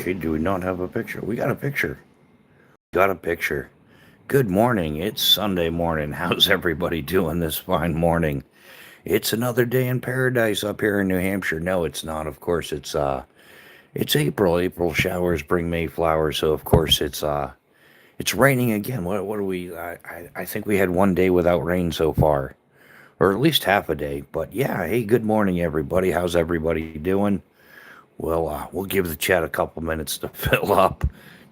Actually, do we not have a picture? We got a picture. Got a picture. Good morning. It's Sunday morning. How's everybody doing this fine morning? It's another day in paradise up here in New Hampshire. No, it's not. Of course, it's April. April showers bring May flowers. So of course it's raining again. What are we? I think we had one day without rain so far, or at least half a day. But yeah, hey, good morning, everybody. How's everybody doing? We'll give the chat a couple minutes to fill up.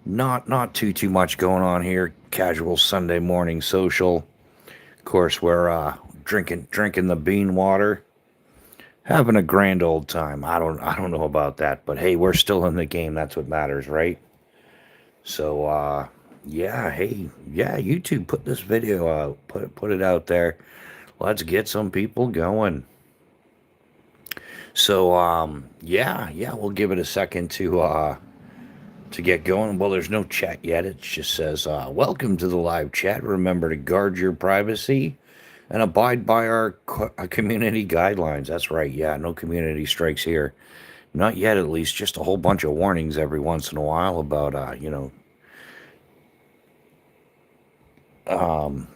Not too much going on here. Casual Sunday morning social. Of course, we're drinking the bean water, having a grand old time. I don't know about that, but hey, we're still in the game. That's what matters, right? So yeah, hey, yeah, YouTube, put this video out, put it out there. Let's get some people going. So yeah, we'll give it a second to get going. Well, there's no chat yet. It just says, welcome to the live chat. Remember to guard your privacy and abide by our community guidelines. That's right. Yeah, no community strikes here. Not yet, at least. Just a whole bunch of warnings every once in a while about,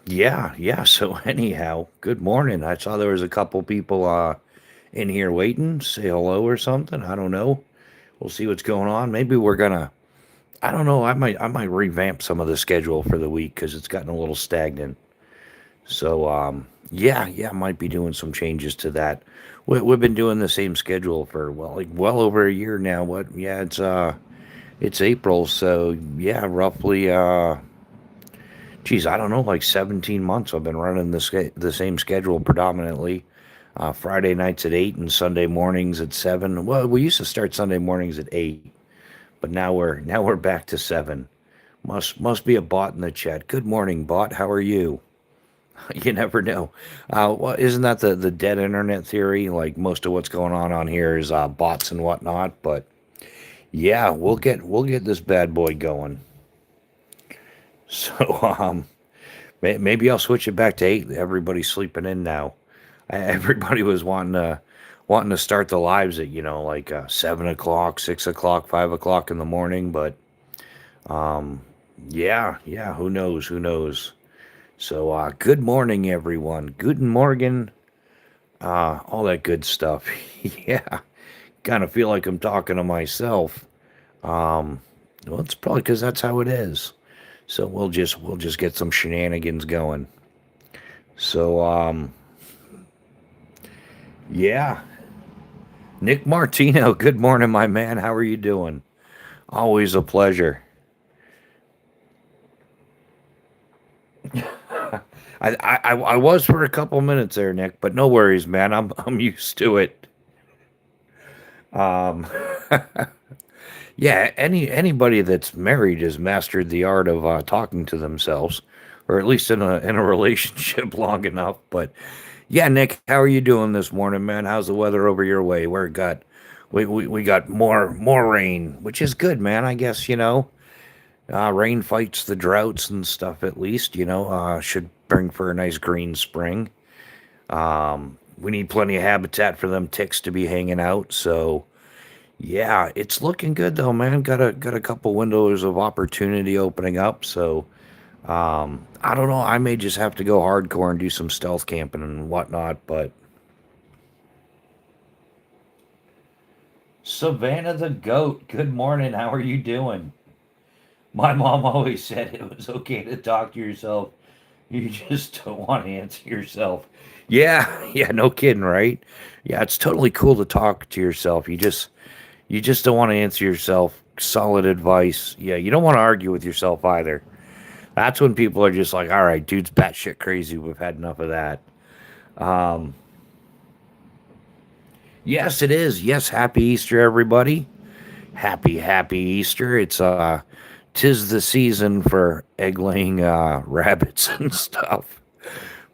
yeah. So anyhow, good morning. I saw there was a couple people in here waiting. Say hello or something. I don't know. We'll see what's going on. Maybe we're gonna. I don't know. I might revamp some of the schedule for the week because it's gotten a little stagnant. So yeah, might be doing some changes to that. We've been doing the same schedule for well over a year now. What? Yeah, it's April, so yeah, roughly geez, I don't know, like 17 months. I've been running the same schedule predominantly. Friday nights at 8 and Sunday mornings at 7. Well, we used to start Sunday mornings at 8, but now we're back to 7. Must be a bot in the chat. Good morning, bot. How are you? You never know. Well, isn't that the dead internet theory? Like most of what's going on here is bots and whatnot. But yeah, we'll get this bad boy going. So maybe I'll switch it back to 8. Everybody's sleeping in now. Everybody was wanting to start the lives at 7 o'clock, 6 o'clock, 5 o'clock in the morning. But yeah, who knows. So good morning, everyone. Guten Morgen, all that good stuff. Yeah, kind of feel like I'm talking to myself. Well, it's probably because that's how it is. So we'll just get some shenanigans going. So yeah, Nick Martino. Good morning, my man. How are you doing? Always a pleasure. I was for a couple minutes there, Nick, but no worries, man. I'm used to it. Um, yeah, anybody that's married has mastered the art of talking to themselves, or at least in a relationship long enough. But yeah, Nick, how are you doing this morning, man? How's the weather over your way? We got more rain, which is good, man. I guess rain fights the droughts and stuff. At least should bring for a nice green spring. We need plenty of habitat for them ticks to be hanging out. So yeah, it's looking good though, man. Got a couple windows of opportunity opening up. So I don't know. I may just have to go hardcore and do some stealth camping and whatnot. But Savannah the goat, good morning. How are you doing? My mom always said it was okay to talk to yourself. You just don't want to answer yourself. Yeah, no kidding, right? Yeah, it's totally cool to talk to yourself. You just don't want to answer yourself. Solid advice. Yeah, you don't want to argue with yourself either. That's when people are just like, all right, dude's batshit crazy. We've had enough of that. Um, yes, it is. Yes, happy Easter, everybody. Happy Easter. Tis the season for egg laying rabbits and stuff.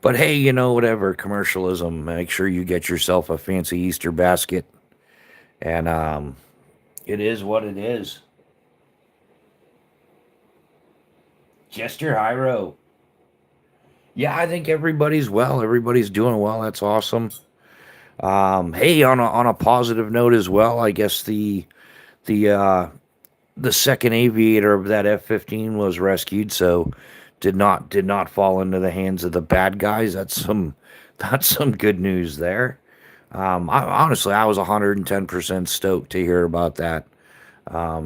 But hey, whatever commercialism. Make sure you get yourself a fancy Easter basket, and it is what it is. Jester Hyro. Yeah, I think everybody's well. Everybody's doing well. That's awesome. Hey, on a positive note as well, I guess the the second aviator of that F-15 was rescued, so did not fall into the hands of the bad guys. That's some good news there. Honestly, I was 110% stoked to hear about that.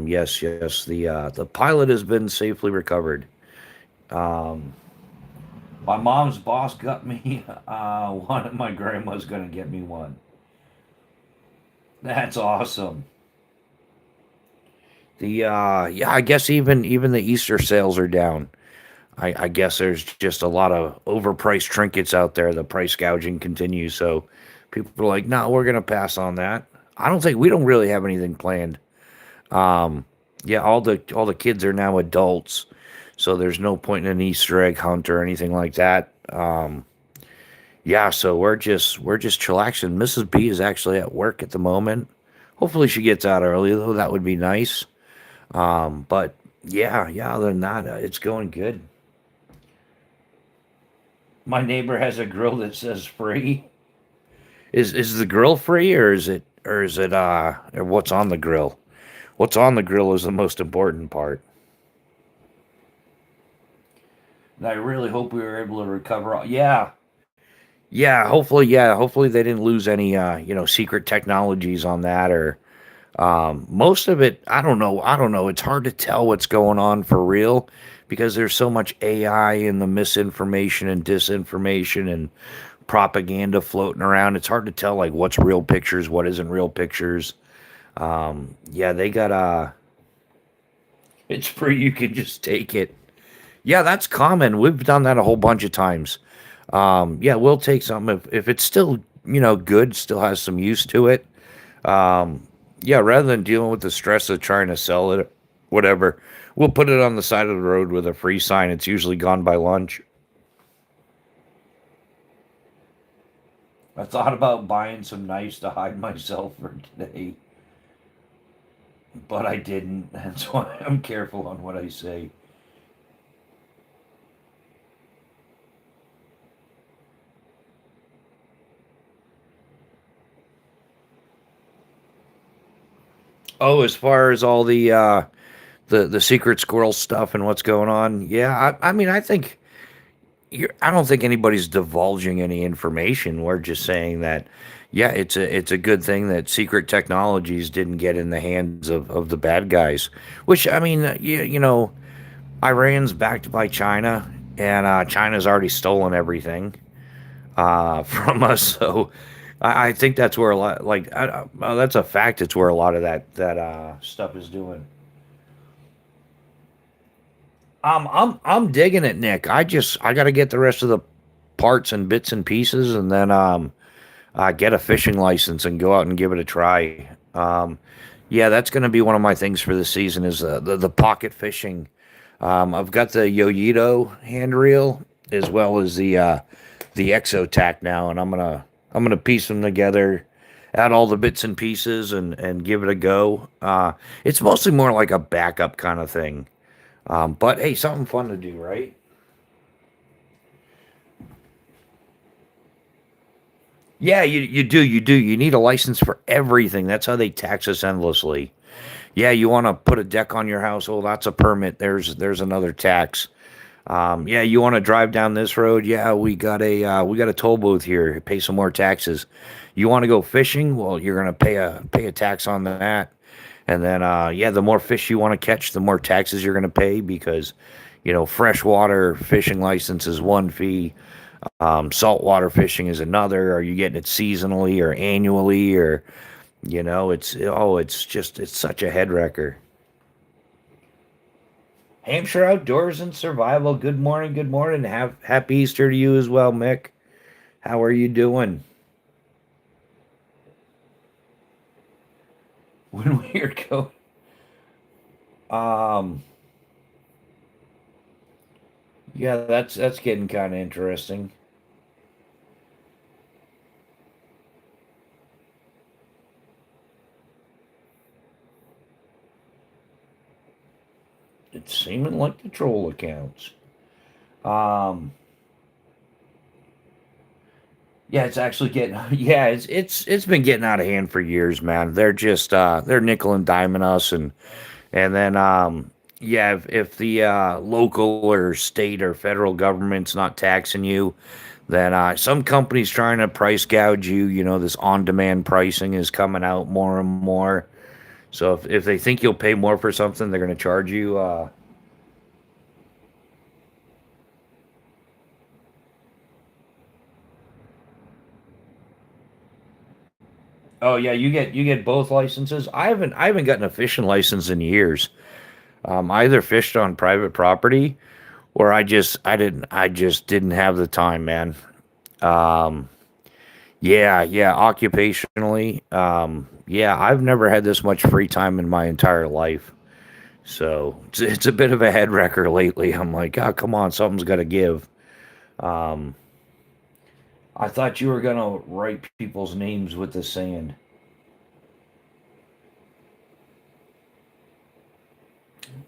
Yes, yes, the pilot has been safely recovered. Um, my mom's boss got me one, and my grandma's gonna get me one. That's awesome. Yeah, I guess even the Easter sales are down. I guess there's just a lot of overpriced trinkets out there. The price gouging continues, so people are like, "No, we're gonna pass on that." I don't think we don't really have anything planned. Um, yeah, all the kids are now adults, so there's no point in an Easter egg hunt or anything like that. Yeah, so we're just chillaxing. Mrs. B is actually at work at the moment. Hopefully she gets out early though. That would be nice. But yeah. Other than that, it's going good. My neighbor has a grill that says free. Is the grill free or what's on the grill? What's on the grill is the most important part. And I really hope we were able to recover all. Yeah. Hopefully they didn't lose any secret technologies on that or most of it. I don't know. It's hard to tell what's going on for real because there's so much AI and the misinformation and disinformation and propaganda floating around. It's hard to tell like what's real pictures, what isn't real pictures. Yeah, they got it's free. You can just take it. Yeah, that's common. We've done that a whole bunch of times. Yeah, we'll take something if it's still good, still has some use to it. Um, yeah, rather than dealing with the stress of trying to sell it, whatever, we'll put it on the side of the road with a free sign. It's usually gone by lunch. I thought about buying some knives to hide myself for today, but I didn't. That's why I'm careful on what I say. Oh, as far as all the secret squirrel stuff and what's going on, yeah. I mean, I don't think anybody's divulging any information. We're just saying that, yeah, it's a good thing that secret technologies didn't get in the hands of the bad guys. Which I mean, Iran's backed by China, and China's already stolen everything from us. So I think that's where a lot, like, that's a fact. It's where a lot of that stuff is doing. I'm digging it, Nick. I got to get the rest of the parts and bits and pieces, and then get a fishing license and go out and give it a try. Yeah, that's going to be one of my things for this season is the pocket fishing. I've got the Yoyito hand reel as well as the Exotac now, and I'm gonna piece them together, add all the bits and pieces, and give it a go. It's mostly more like a backup kind of thing. But hey, something fun to do, right? Yeah, you do. You need a license for everything. That's how they tax us endlessly. Yeah, you want to put a deck on your house? Oh, that's a permit. There's another tax. Yeah, you want to drive down this road? Yeah, we got a toll booth here. Pay some more taxes. You want to go fishing? Well, you're gonna pay a tax on that. And then yeah, the more fish you want to catch, the more taxes you're gonna pay because freshwater fishing license is one fee. Saltwater fishing is another. Are you getting it seasonally or annually or it's such a head wrecker. Hampshire Outdoors and Survival. Good morning, good morning. Have happy Easter to you as well, Mick. How are you doing? When we are going, um, yeah, that's getting kind of interesting. It's seeming like the troll accounts. Um, yeah, it's actually getting yeah, it's been getting out of hand for years, man. They're just they're nickel and diming us, and And then, yeah, if the local or state or federal government's not taxing you, then some companies trying to price gouge you. You know, this on-demand pricing is coming out more and more. So if they think you'll pay more for something, they're going to charge you. Oh yeah, you get both licenses. I haven't gotten a fishing license in years. I either fished on private property or I just didn't have the time, man. Um, yeah, occupationally. Yeah, I've never had this much free time in my entire life. So it's a bit of a head wrecker lately. I'm like, oh, come on, something's got to give. Um, I thought you were gonna write people's names with the sand.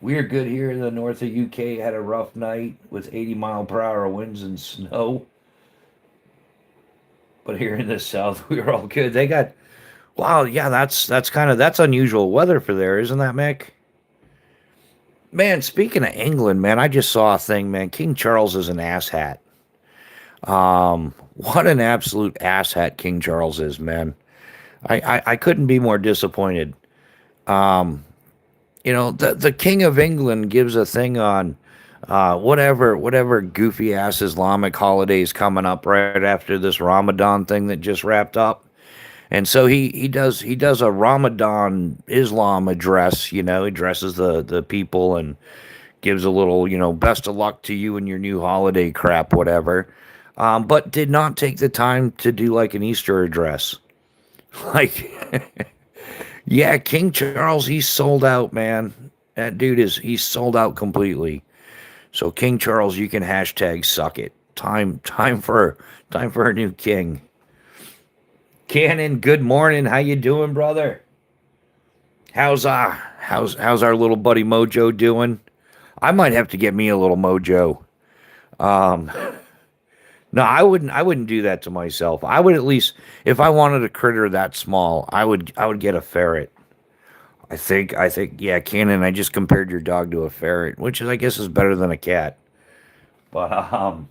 We're good here in the north of UK. Had a rough night with 80-mile-per-hour winds and snow. But here in the south, we were all good. They got wow, yeah, that's unusual weather for there, isn't that, Mick? Man, speaking of England, man, I just saw a thing, man. King Charles is an asshat. What an absolute asshat King Charles is, man. I couldn't be more disappointed. Um, the King of England gives a thing on whatever goofy ass Islamic holidays coming up right after this Ramadan thing that just wrapped up. And so he does a Ramadan Islam address. He addresses the people and gives a little best of luck to you and your new holiday crap, whatever. But did not take the time to do like an Easter address. Like, yeah, King Charles, he's sold out, man. That dude he's sold out completely. So King Charles, you can hashtag suck it. Time for a new king. Cannon, good morning. How you doing, brother? How's our little buddy Mojo doing? I might have to get me a little Mojo. Um, no, I wouldn't do that to myself. I would at least, if I wanted a critter that small, I would get a ferret. I think, yeah, Cannon. I just compared your dog to a ferret, which is, I guess, is better than a cat. But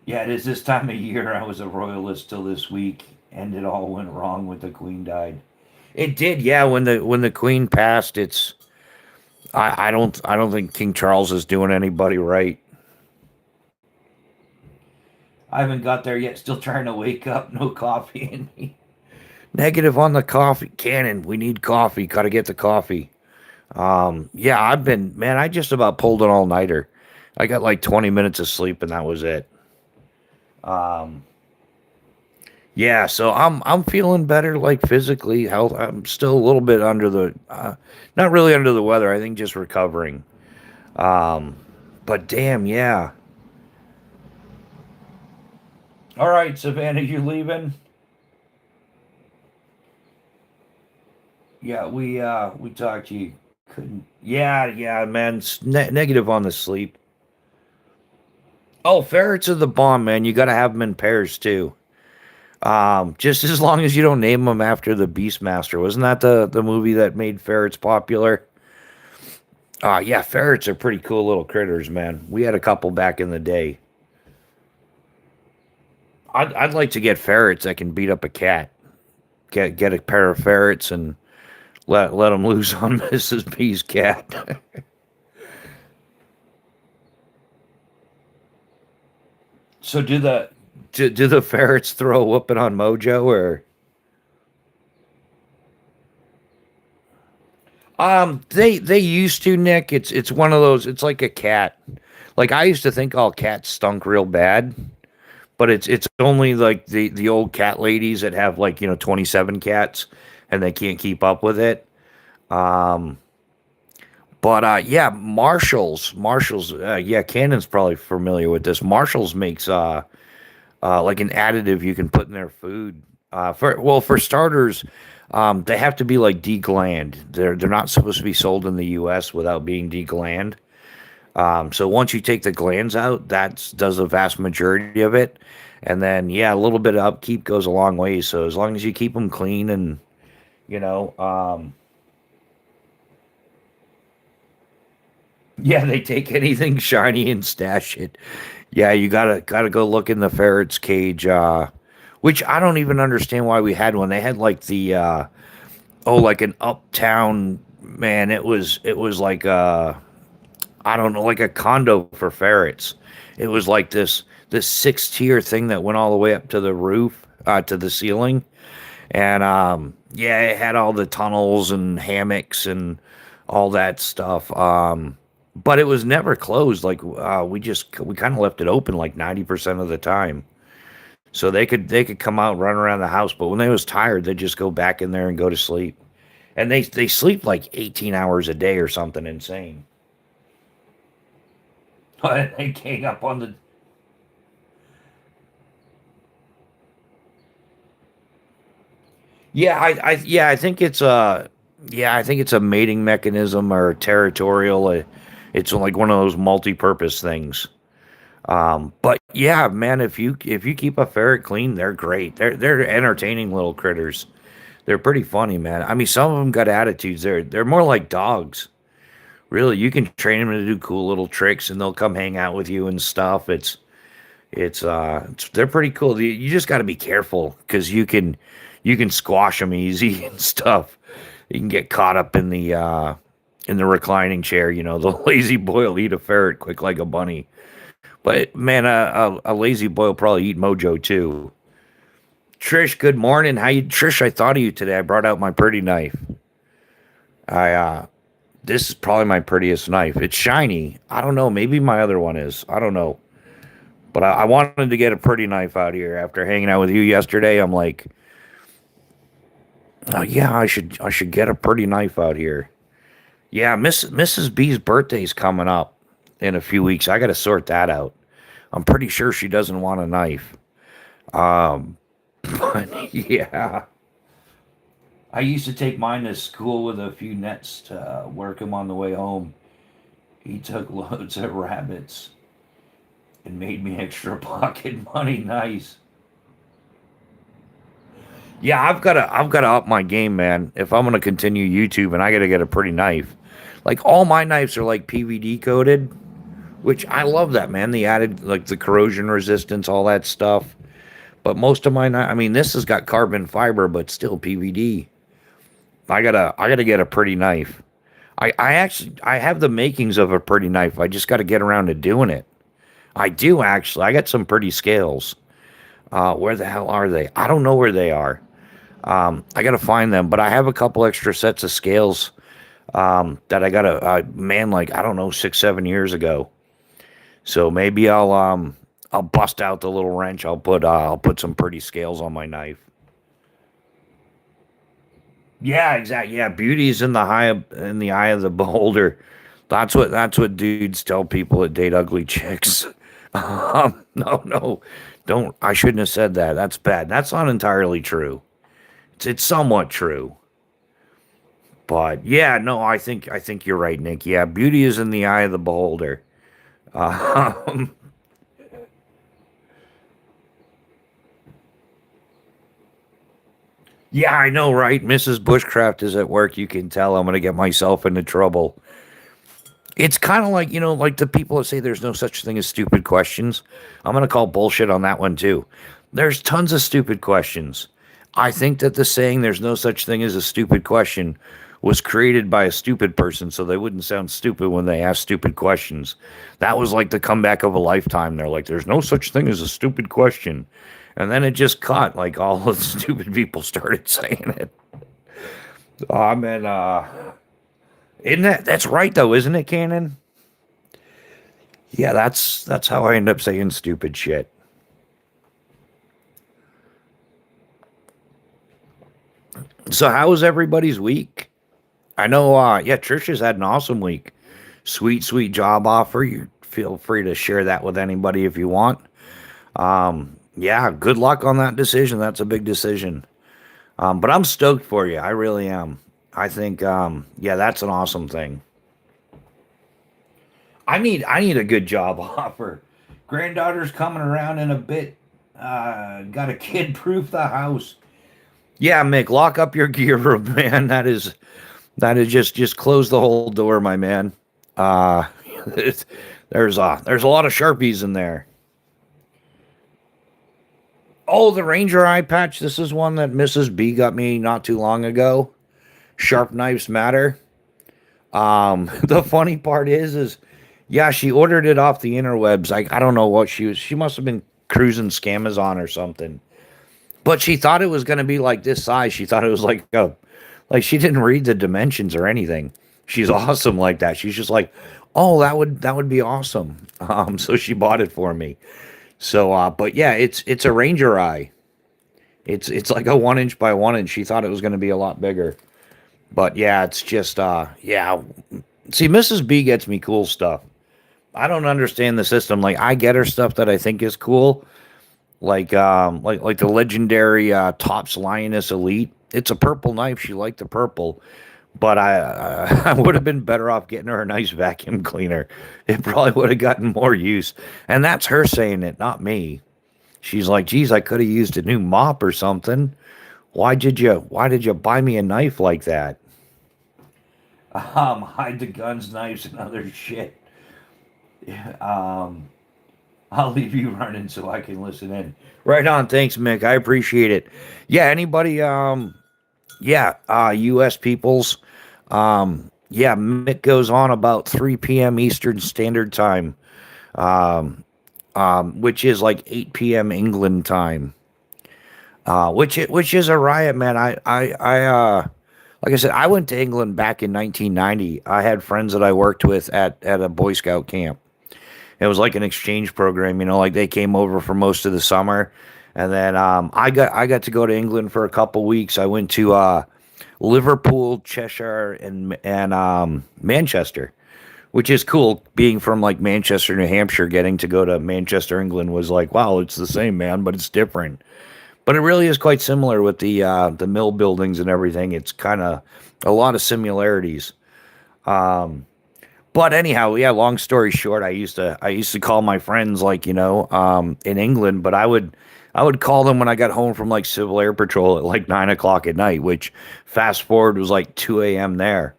yeah, it is this time of year. I was a royalist till this week, and it all went wrong when the queen died. It did, yeah. When the queen passed, I don't think King Charles is doing anybody right. I haven't got there yet. Still trying to wake up. No coffee in me. Negative on the coffee. Cannon, we need coffee. Gotta get the coffee. Yeah, I've been, man, I just about pulled an all nighter. I got like 20 minutes of sleep and that was it. Um, yeah, so I'm feeling better, like physically. Health. I'm still a little bit under the, not really under the weather. I think just recovering. Um, but damn, yeah. All right, Savannah, you leaving? Yeah, we talked. You couldn't. Yeah, man. Negative on the sleep. Oh, ferrets are the bomb, man. You got to have them in pairs too. Just as long as you don't name them after the Beastmaster. Wasn't that the movie that made ferrets popular? Yeah, ferrets are pretty cool little critters, man. We had a couple back in the day. I'd like to get ferrets that can beat up a cat. Get a pair of ferrets and let them loose on Mrs. B's cat. So do the ferrets throw a whooping on Mojo or they used to, Nick. It's one of those, it's like a cat. Like I used to think all cats stunk real bad, but it's only like the old cat ladies that have like, 27 cats and they can't keep up with it. Um but yeah, Marshalls yeah, Cannon's probably familiar with this. Marshalls makes like an additive you can put in their food. For starters, they have to be like degland. They're not supposed to be sold in the U.S. without being degland. So once you take the glands out, that does the vast majority of it. And then yeah, a little bit of upkeep goes a long way. So as long as you keep them clean and you know, um, Yeah, they take anything shiny and stash it. Yeah, you gotta go look in the ferret's cage. Which I don't even understand why we had one. They had like the like an uptown man. It was like I don't know, like a condo for ferrets. It was like this six tier thing that went all the way up to the roof, to the ceiling, and yeah, it had all the tunnels and hammocks and all that stuff. But it was never closed. Like we kind of left it open like 90% of the time, so they could come out and run around the house. But when they was tired, they'd just go back in there and go to sleep. And they sleep like 18 hours a day or something insane. They came up on the. Yeah, I think it's a mating mechanism or territorial. It's like one of those multi-purpose things. But yeah, man, if you keep a ferret clean, they're great. They're entertaining little critters. They're pretty funny, man. I mean, some of them got attitudes. They're more like dogs. Really, you can train them to do cool little tricks, and they'll come hang out with you and stuff. They're pretty cool. You just got to be careful because you can squash them easy and stuff. You can get caught up in the reclining chair. You know, the lazy boy will eat a ferret quick like a bunny. But man, a lazy boy will probably eat Mojo too. Trish, good morning. How you, Trish? I thought of you today. I brought out my pretty knife. I This is probably my prettiest knife. It's shiny. I don't know. Maybe my other one is. I don't know. But I wanted to get a pretty knife out here after hanging out with you yesterday. I'm like, oh yeah, I should get a pretty knife out here. Yeah, Mrs. B's birthday's coming up in a few weeks. I got to sort that out. I'm pretty sure she doesn't want a knife. Um, but yeah, I used to take mine to school with a few nets to work him on the way home. He took loads of rabbits and made me extra pocket money. Nice. Yeah, I've gotta up my game, man. If I'm gonna continue YouTube, and I gotta get a pretty knife. Like all my knives are like PVD coated, which I love that, man. The added like the corrosion resistance, all that stuff. But most of mine, I mean, this has got carbon fiber, but still PVD. I gotta get a pretty knife. I have the makings of a pretty knife. I just got to get around to doing it. I do actually. I got some pretty scales. Where the hell are they? I don't know where they are. I got to find them, but I have a couple extra sets of scales that I got man, like I don't know, 6, 7 years ago. So maybe I'll bust out the little wrench. I'll put some pretty scales on my knife. Yeah, exactly. Yeah, beauty is in the eye of the beholder. That's what dudes tell people that date ugly chicks. No, no, don't. I shouldn't have said that. That's bad. That's not entirely true. It's somewhat true, but yeah, no, I think you're right, Nick. Yeah, beauty is in the eye of the beholder. Um, yeah, I know, right? Mrs. Bushcraft is at work. You can tell I'm gonna get myself into trouble. It's kind of like, like the people that say there's no such thing as stupid questions. I'm going to call bullshit on that one too. There's tons of stupid questions. I think that the saying there's no such thing as a stupid question was created by a stupid person so they wouldn't sound stupid when they ask stupid questions. That was like the comeback of a lifetime. They're like, there's no such thing as a stupid question. And then it just caught, like all the stupid people started saying it. Oh, man, isn't that's right though, isn't it, Cannon? Yeah, that's how I end up saying stupid shit. So how was everybody's week? I know yeah, Trisha's had an awesome week. Sweet, sweet job offer. You feel free to share that with anybody if you want. Yeah, good luck on that decision. That's a big decision. But I'm stoked for you. I really am. I think yeah, that's an awesome thing. I need a good job offer. Granddaughter's coming around in a bit. Got a kid proof the house. Yeah, Mick, lock up your gear room, man. That is just close the whole door, my man. Uh There's a lot of Sharpies in there. Oh, the Ranger eye patch. This is one that Mrs. B got me not too long ago. Sharp knives matter. The funny part is yeah, she ordered it off the interwebs. Like I don't know what she was. She must have been cruising Scamazon or something. But she thought it was going to be like this size. She thought it was like she didn't read the dimensions or anything. She's awesome like that. She's just like, oh, that would be awesome. So she bought it for me. So, but yeah, it's a Ranger eye. It's like a 1 inch by 1 inch. She thought it was going to be a lot bigger. But yeah, it's just yeah. See, Mrs. B gets me cool stuff. I don't understand the system. Like I get her stuff that I think is cool, like the legendary Tops Lioness Elite. It's a purple knife. She liked the purple, but I would have been better off getting her a nice vacuum cleaner. It probably would have gotten more use. And that's her saying it, not me. She's like, "Geez, I could have used a new mop or something. Why did you buy me a knife like that?" Hide the guns, knives, and other shit. Um, I'll leave you running so I can listen in. Right on. Thanks, Mick. I appreciate it. Yeah, anybody, yeah, US peoples. Yeah, Mick goes on about 3 p.m. Eastern Standard Time, which is like 8 p.m. England time. Which is a riot, man. Like I said, I went to England back in 1990. I had friends that I worked with at a Boy Scout camp. It was like an exchange program, like they came over for most of the summer, and then I got to go to England for a couple weeks. I went to Liverpool, Cheshire, and Manchester, which is cool. Being from like Manchester, New Hampshire, getting to go to Manchester, England was like, wow, it's the same, man, but it's different. But it really is quite similar with the mill buildings and everything. It's kind of a lot of similarities. But anyhow, yeah. Long story short, I used to call my friends like in England, but I would call them when I got home from like Civil Air Patrol at like 9 o'clock at night, which fast forward was like 2 a.m. there,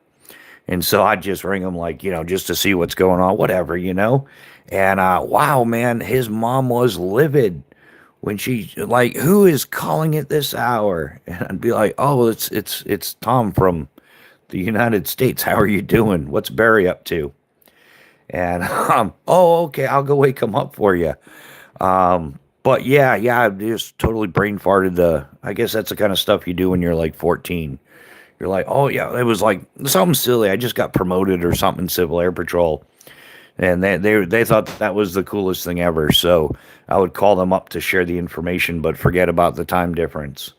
and so I'd just ring them like just to see what's going on, whatever. And wow, man, his mom was livid when she like, who is calling at this hour? And I'd be like, oh, it's Tom from the United States. How are you doing? What's Barry up to? And oh, okay, I'll go wake him up for you. But yeah, I just totally brain farted. I guess that's the kind of stuff you do when you're like 14. You're like, oh yeah, it was like something silly. I just got promoted or something in Civil Air Patrol, and they thought that was the coolest thing ever. So I would call them up to share the information, but forget about the time difference.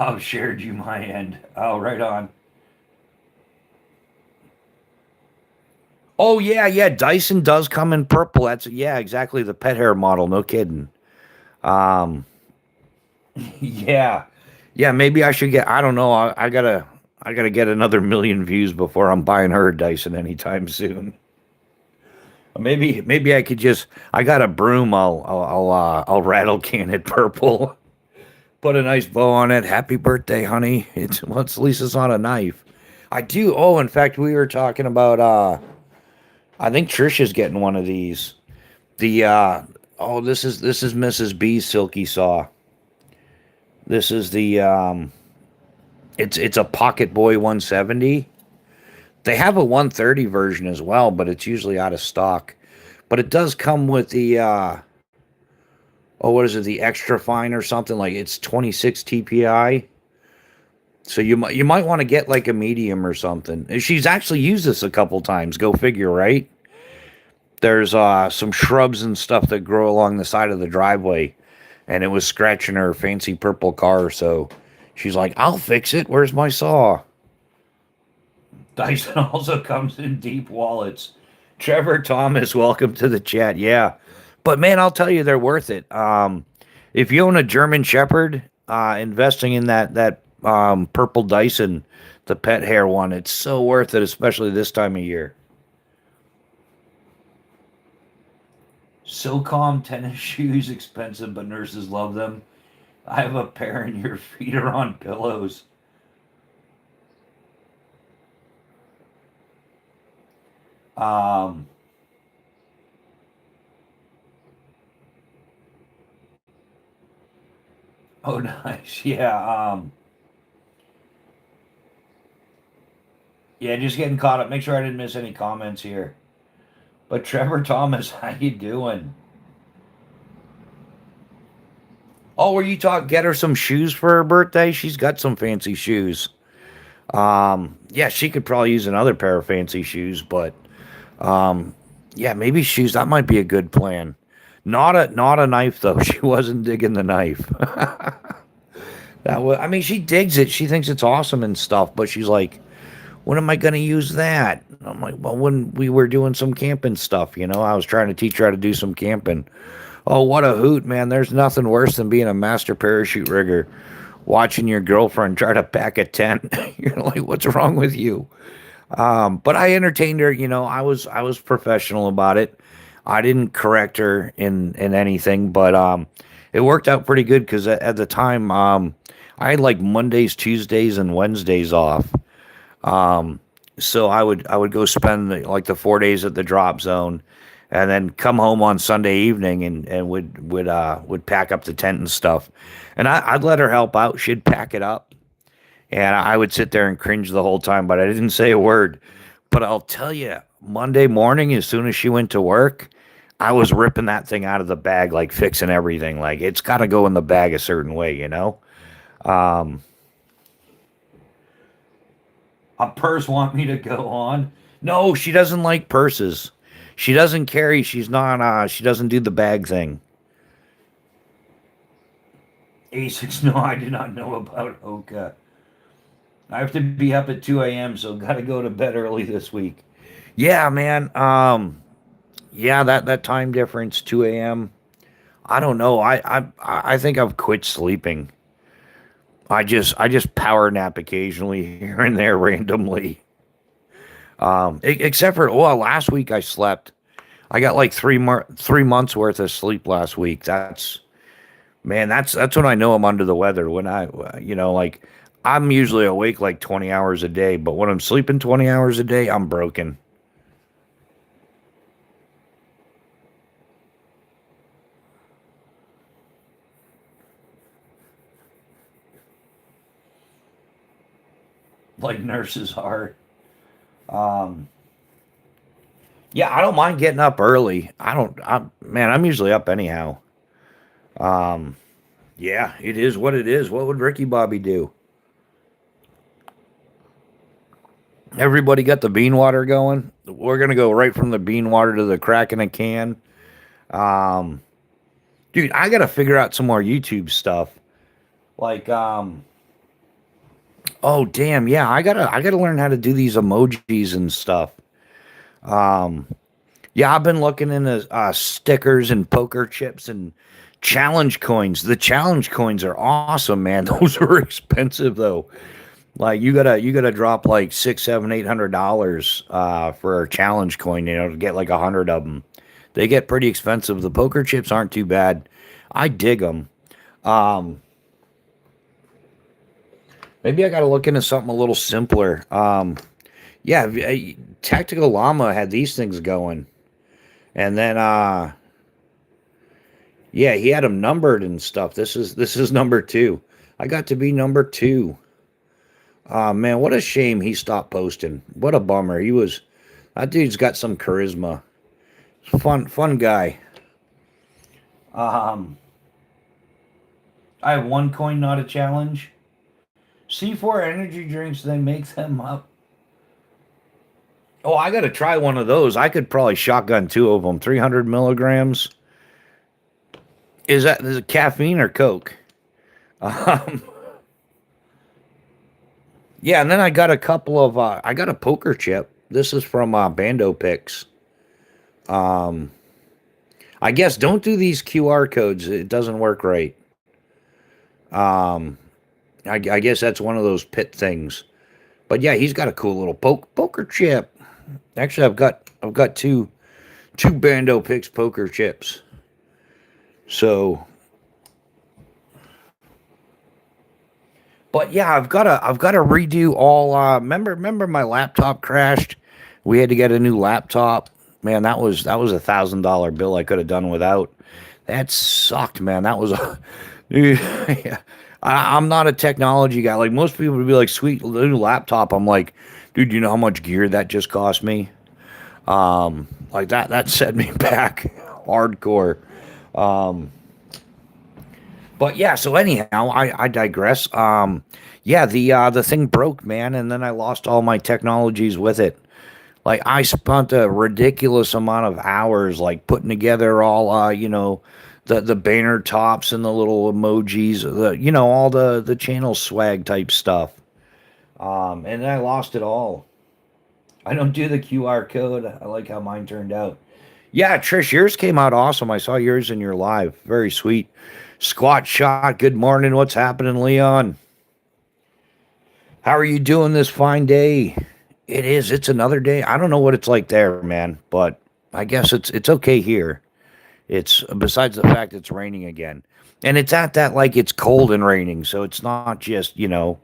I've shared you my end. Oh, right on. Oh yeah. Dyson does come in purple. That's yeah, exactly the pet hair model. No kidding. Um, yeah, yeah. Maybe I should get. I don't know. I gotta get another million views before I'm buying her a Dyson anytime soon. Maybe I could just. I got a broom. I'll rattle can it purple. Put a nice bow on it. Happy birthday, honey. At least it's not a knife. I do. Oh, in fact, we were talking about. I think Trisha's getting one of these. The oh, this is Mrs. B's silky saw. This is the it's a Pocket Boy 170. They have a 130 version as well, but it's usually out of stock. But it does come with the oh, what is it? The extra fine or something, like it's 26 TPI. So you might want to get like a medium or something. She's actually used this a couple times. Go figure, right? There's some shrubs and stuff that grow along the side of the driveway, and it was scratching her fancy purple car. So she's like, "I'll fix it. Where's my saw?" Dyson also comes in deep wallets. Trevor Thomas, welcome to the chat. Yeah, but man, I'll tell you, they're worth it. If you own a German Shepherd, investing in that purple Dyson, the pet hair one, it's so worth it, especially this time of year. SOCOM tennis shoes, expensive, but nurses love them. I have a pair and your feet are on pillows. Um, oh, nice. Yeah. Yeah, just getting caught up. Make sure I didn't miss any comments here. But Trevor Thomas, how you doing? Oh, were you talking? Get her some shoes for her birthday. She's got some fancy shoes. Yeah, she could probably use another pair of fancy shoes, but um, yeah, maybe shoes. That might be a good plan. Not a knife though. She wasn't digging the knife. That was. I mean, she digs it. She thinks it's awesome and stuff. But she's like, when am I going to use that? I'm like, well, when we were doing some camping stuff, I was trying to teach her how to do some camping. Oh, what a hoot, man. There's nothing worse than being a master parachute rigger, watching your girlfriend try to pack a tent. You're like, what's wrong with you? But I entertained her, I was professional about it. I didn't correct her in anything, but it worked out pretty good because at the time I had like Mondays, Tuesdays, and Wednesdays off. Um, so I would go spend like the 4 days at the drop zone, and then come home on Sunday evening and would pack up the tent and stuff. And I'd let her help out. She'd pack it up, and I would sit there and cringe the whole time, but I didn't say a word. But I'll tell you, Monday morning, as soon as she went to work, I was ripping that thing out of the bag, like fixing everything. Like it's got to go in the bag a certain way. Um, a purse want me to go on? No, she doesn't like purses. She doesn't carry. She's not. She doesn't do the bag thing. Asics. No, I did not know about Oka. I have to be up at 2 a.m., so got to go to bed early this week. Yeah, man. Yeah, that time difference, 2 a.m. I don't know. I think I've quit sleeping. I just power nap occasionally here and there randomly. Except for last week I slept. I got like 3 months worth of sleep last week. That's when I know I'm under the weather. When like I'm usually awake like 20 hours a day, but when I'm sleeping 20 hours a day, I'm broken. Like nurses are. Um, yeah, I don't mind getting up early. I don't. I'm usually up anyhow. Um, yeah, it is what it is. What would Ricky Bobby do? Everybody got the bean water going. We're gonna go right from the bean water to the crack in a can. Um, dude, I gotta figure out some more YouTube stuff. Like, oh damn, yeah, I gotta learn how to do these emojis and stuff. Um, yeah, I've been looking into stickers and poker chips and challenge coins. The challenge coins are awesome, man. Those are expensive though. Like you gotta drop like six, seven, $800 for a challenge coin, to get like 100 of them. They get pretty expensive. The poker chips aren't too bad. I dig them. Um, maybe I gotta look into something a little simpler. Yeah, Tactical Llama had these things going, and then yeah, he had them numbered and stuff. This is number two. I got to be number two. Man, what a shame he stopped posting. What a bummer. That dude's got some charisma. Fun guy. Um, I have one coin, not a challenge. C4 energy drinks, they make them up. Oh, I got to try one of those. I could probably shotgun two of them. 300 milligrams. Is it caffeine or Coke? Um, yeah, and then I got a couple of. I got a poker chip. This is from Bando Picks. Um, I guess don't do these QR codes. It doesn't work right. Um, I guess that's one of those pit things. But yeah, he's got a cool little poker chip. Actually, I've got two Bando Picks poker chips. So But yeah, I've gotta redo all. Remember my laptop crashed. We had to get a new laptop. Man, that was $1,000 bill I could have done without. That sucked, man. That was a dude. Yeah. I'm not a technology guy. Like most people would be like, sweet new laptop. I'm like, dude, you know how much gear that just cost me? Like that set me back hardcore. But yeah, so anyhow, I digress. Yeah, the thing broke, man, and then I lost all my technologies with it. Like I spent a ridiculous amount of hours like putting together all the banner tops and the little emojis, all the channel swag type stuff. And then I lost it all. I don't do the QR code. I like how mine turned out. Yeah, Trish, yours came out awesome. I saw yours in your live. Very sweet. Squat shot. Good morning. What's happening, Leon? How are you doing this fine day? It is. It's another day. I don't know what it's like there, man, but I guess it's okay here. It's besides the fact it's raining again. And it's at that like it's cold and raining, so it's not just, man,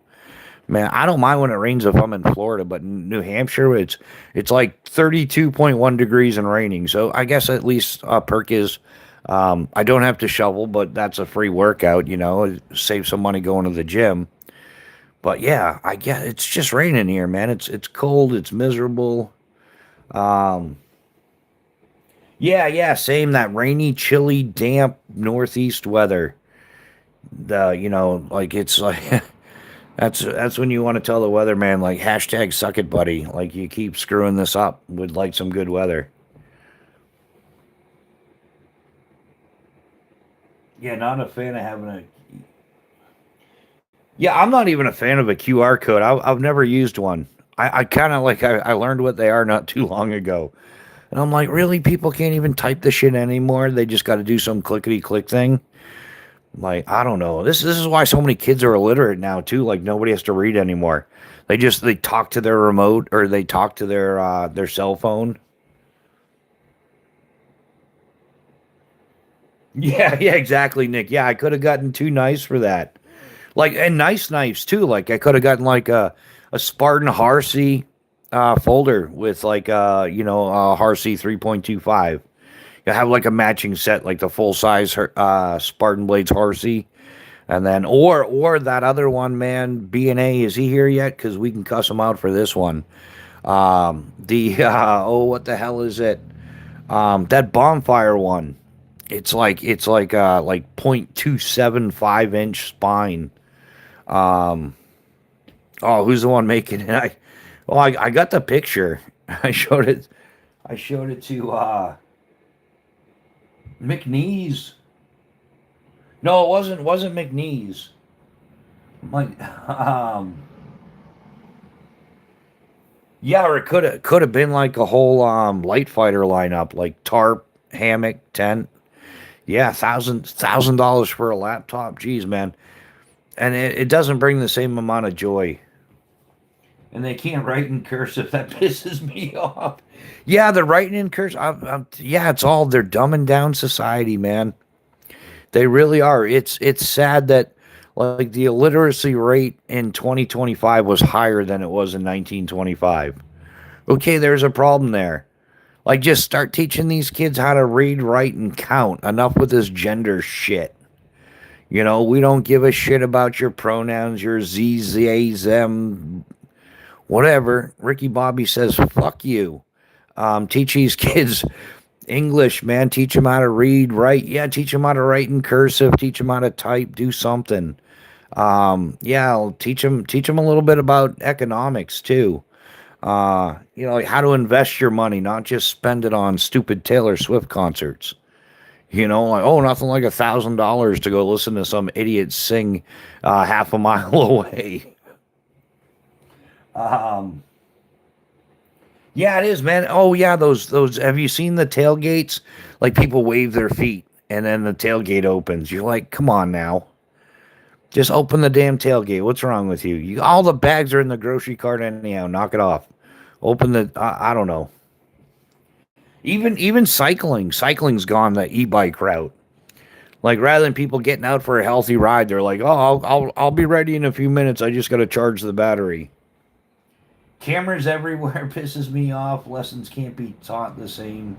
I don't mind when it rains if I'm in Florida, but in New Hampshire it's like 32.1 degrees and raining. So I guess at least perk is I don't have to shovel, but that's a free workout, save some money going to the gym. But yeah, I guess it's just raining here, man. It's cold, it's miserable. Um, yeah, yeah, same that rainy, chilly, damp northeast weather. Like it's like that's when you want to tell the weatherman like hashtag suck it, buddy. Like you keep screwing this up. Would like some good weather. Yeah, not a fan of having a. Yeah, I'm not even a fan of a QR code. I've never used one. I kind of like I learned what they are not too long ago. And I'm like, really? People can't even type the shit anymore. They just got to do some clickety click thing. Like, I don't know. This is why so many kids are illiterate now too. Like nobody has to read anymore. They talk to their remote or they talk to their cell phone. Yeah, yeah, exactly, Nick. Yeah, I could have gotten too nice for that. Like and nice knives too. Like I could have gotten like a Spartan Harsey folder with like Harsey 3.25. You have like a matching set, like the full size Spartan Blades Harsey, and then or that other one, man. B&A, is he here yet? Because we can cuss him out for this one. The what the hell is it? That bonfire one. It's like 0.275 inch spine. Um, oh, who's the one making it? I got the picture. I showed it. I showed it to McNeese. No, it wasn't McNeese. Like, yeah, or it could have been like a whole light fighter lineup, like tarp, hammock, tent. Yeah, $1,000 for a laptop. Jeez, man, and it doesn't bring the same amount of joy. And they can't write in cursive. That pisses me off. Yeah, they're writing in cursive. Yeah, it's all they're dumbing down society, man. They really are. It's sad that like the illiteracy rate in 2025 was higher than it was in 1925. Okay, there's a problem there. Like just start teaching these kids how to read, write, and count. Enough with this gender shit. We don't give a shit about your pronouns, your z's, they, them, whatever. Ricky Bobby says, fuck you. Teach these kids English, man. Teach them how to read, write. Yeah, teach them how to write in cursive. Teach them how to type. Do something. Yeah, I'll teach them a little bit about economics too. Like how to invest your money, not just spend it on stupid Taylor Swift concerts. Like oh, nothing like $1,000 to go listen to some idiot sing half a mile away. Um, Yeah, it is, man. Oh yeah, those. Have you seen the tailgates? Like people wave their feet, and then the tailgate opens. You're like, come on now, just open the damn tailgate. What's wrong with you? All the bags are in the grocery cart anyhow. Knock it off. Open the. I don't know. Even cycling. Cycling's gone the e-bike route. Like rather than people getting out for a healthy ride, they're like, "Oh, I'll be ready in a few minutes. I just got to charge the battery." Cameras everywhere pisses me off. Lessons can't be taught the same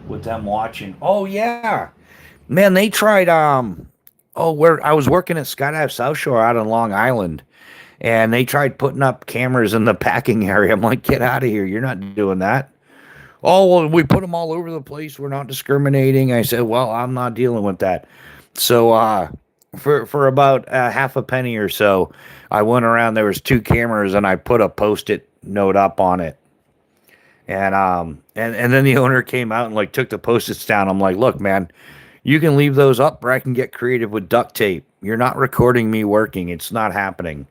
with them watching. Oh yeah, man, they tried. Where I was working at Skydive South Shore out on Long Island, and they tried putting up cameras in the packing area. I'm like, get out of here! You're not doing that. Oh, well, we put them all over the place. We're not discriminating. I said, well, I'm not dealing with that. So, for about half a penny or so, I went around. There was two cameras, and I put a post-it note up on it. And then the owner came out and like took the post-its down. I'm like, look, man, you can leave those up, or I can get creative with duct tape. You're not recording me working. It's not happening.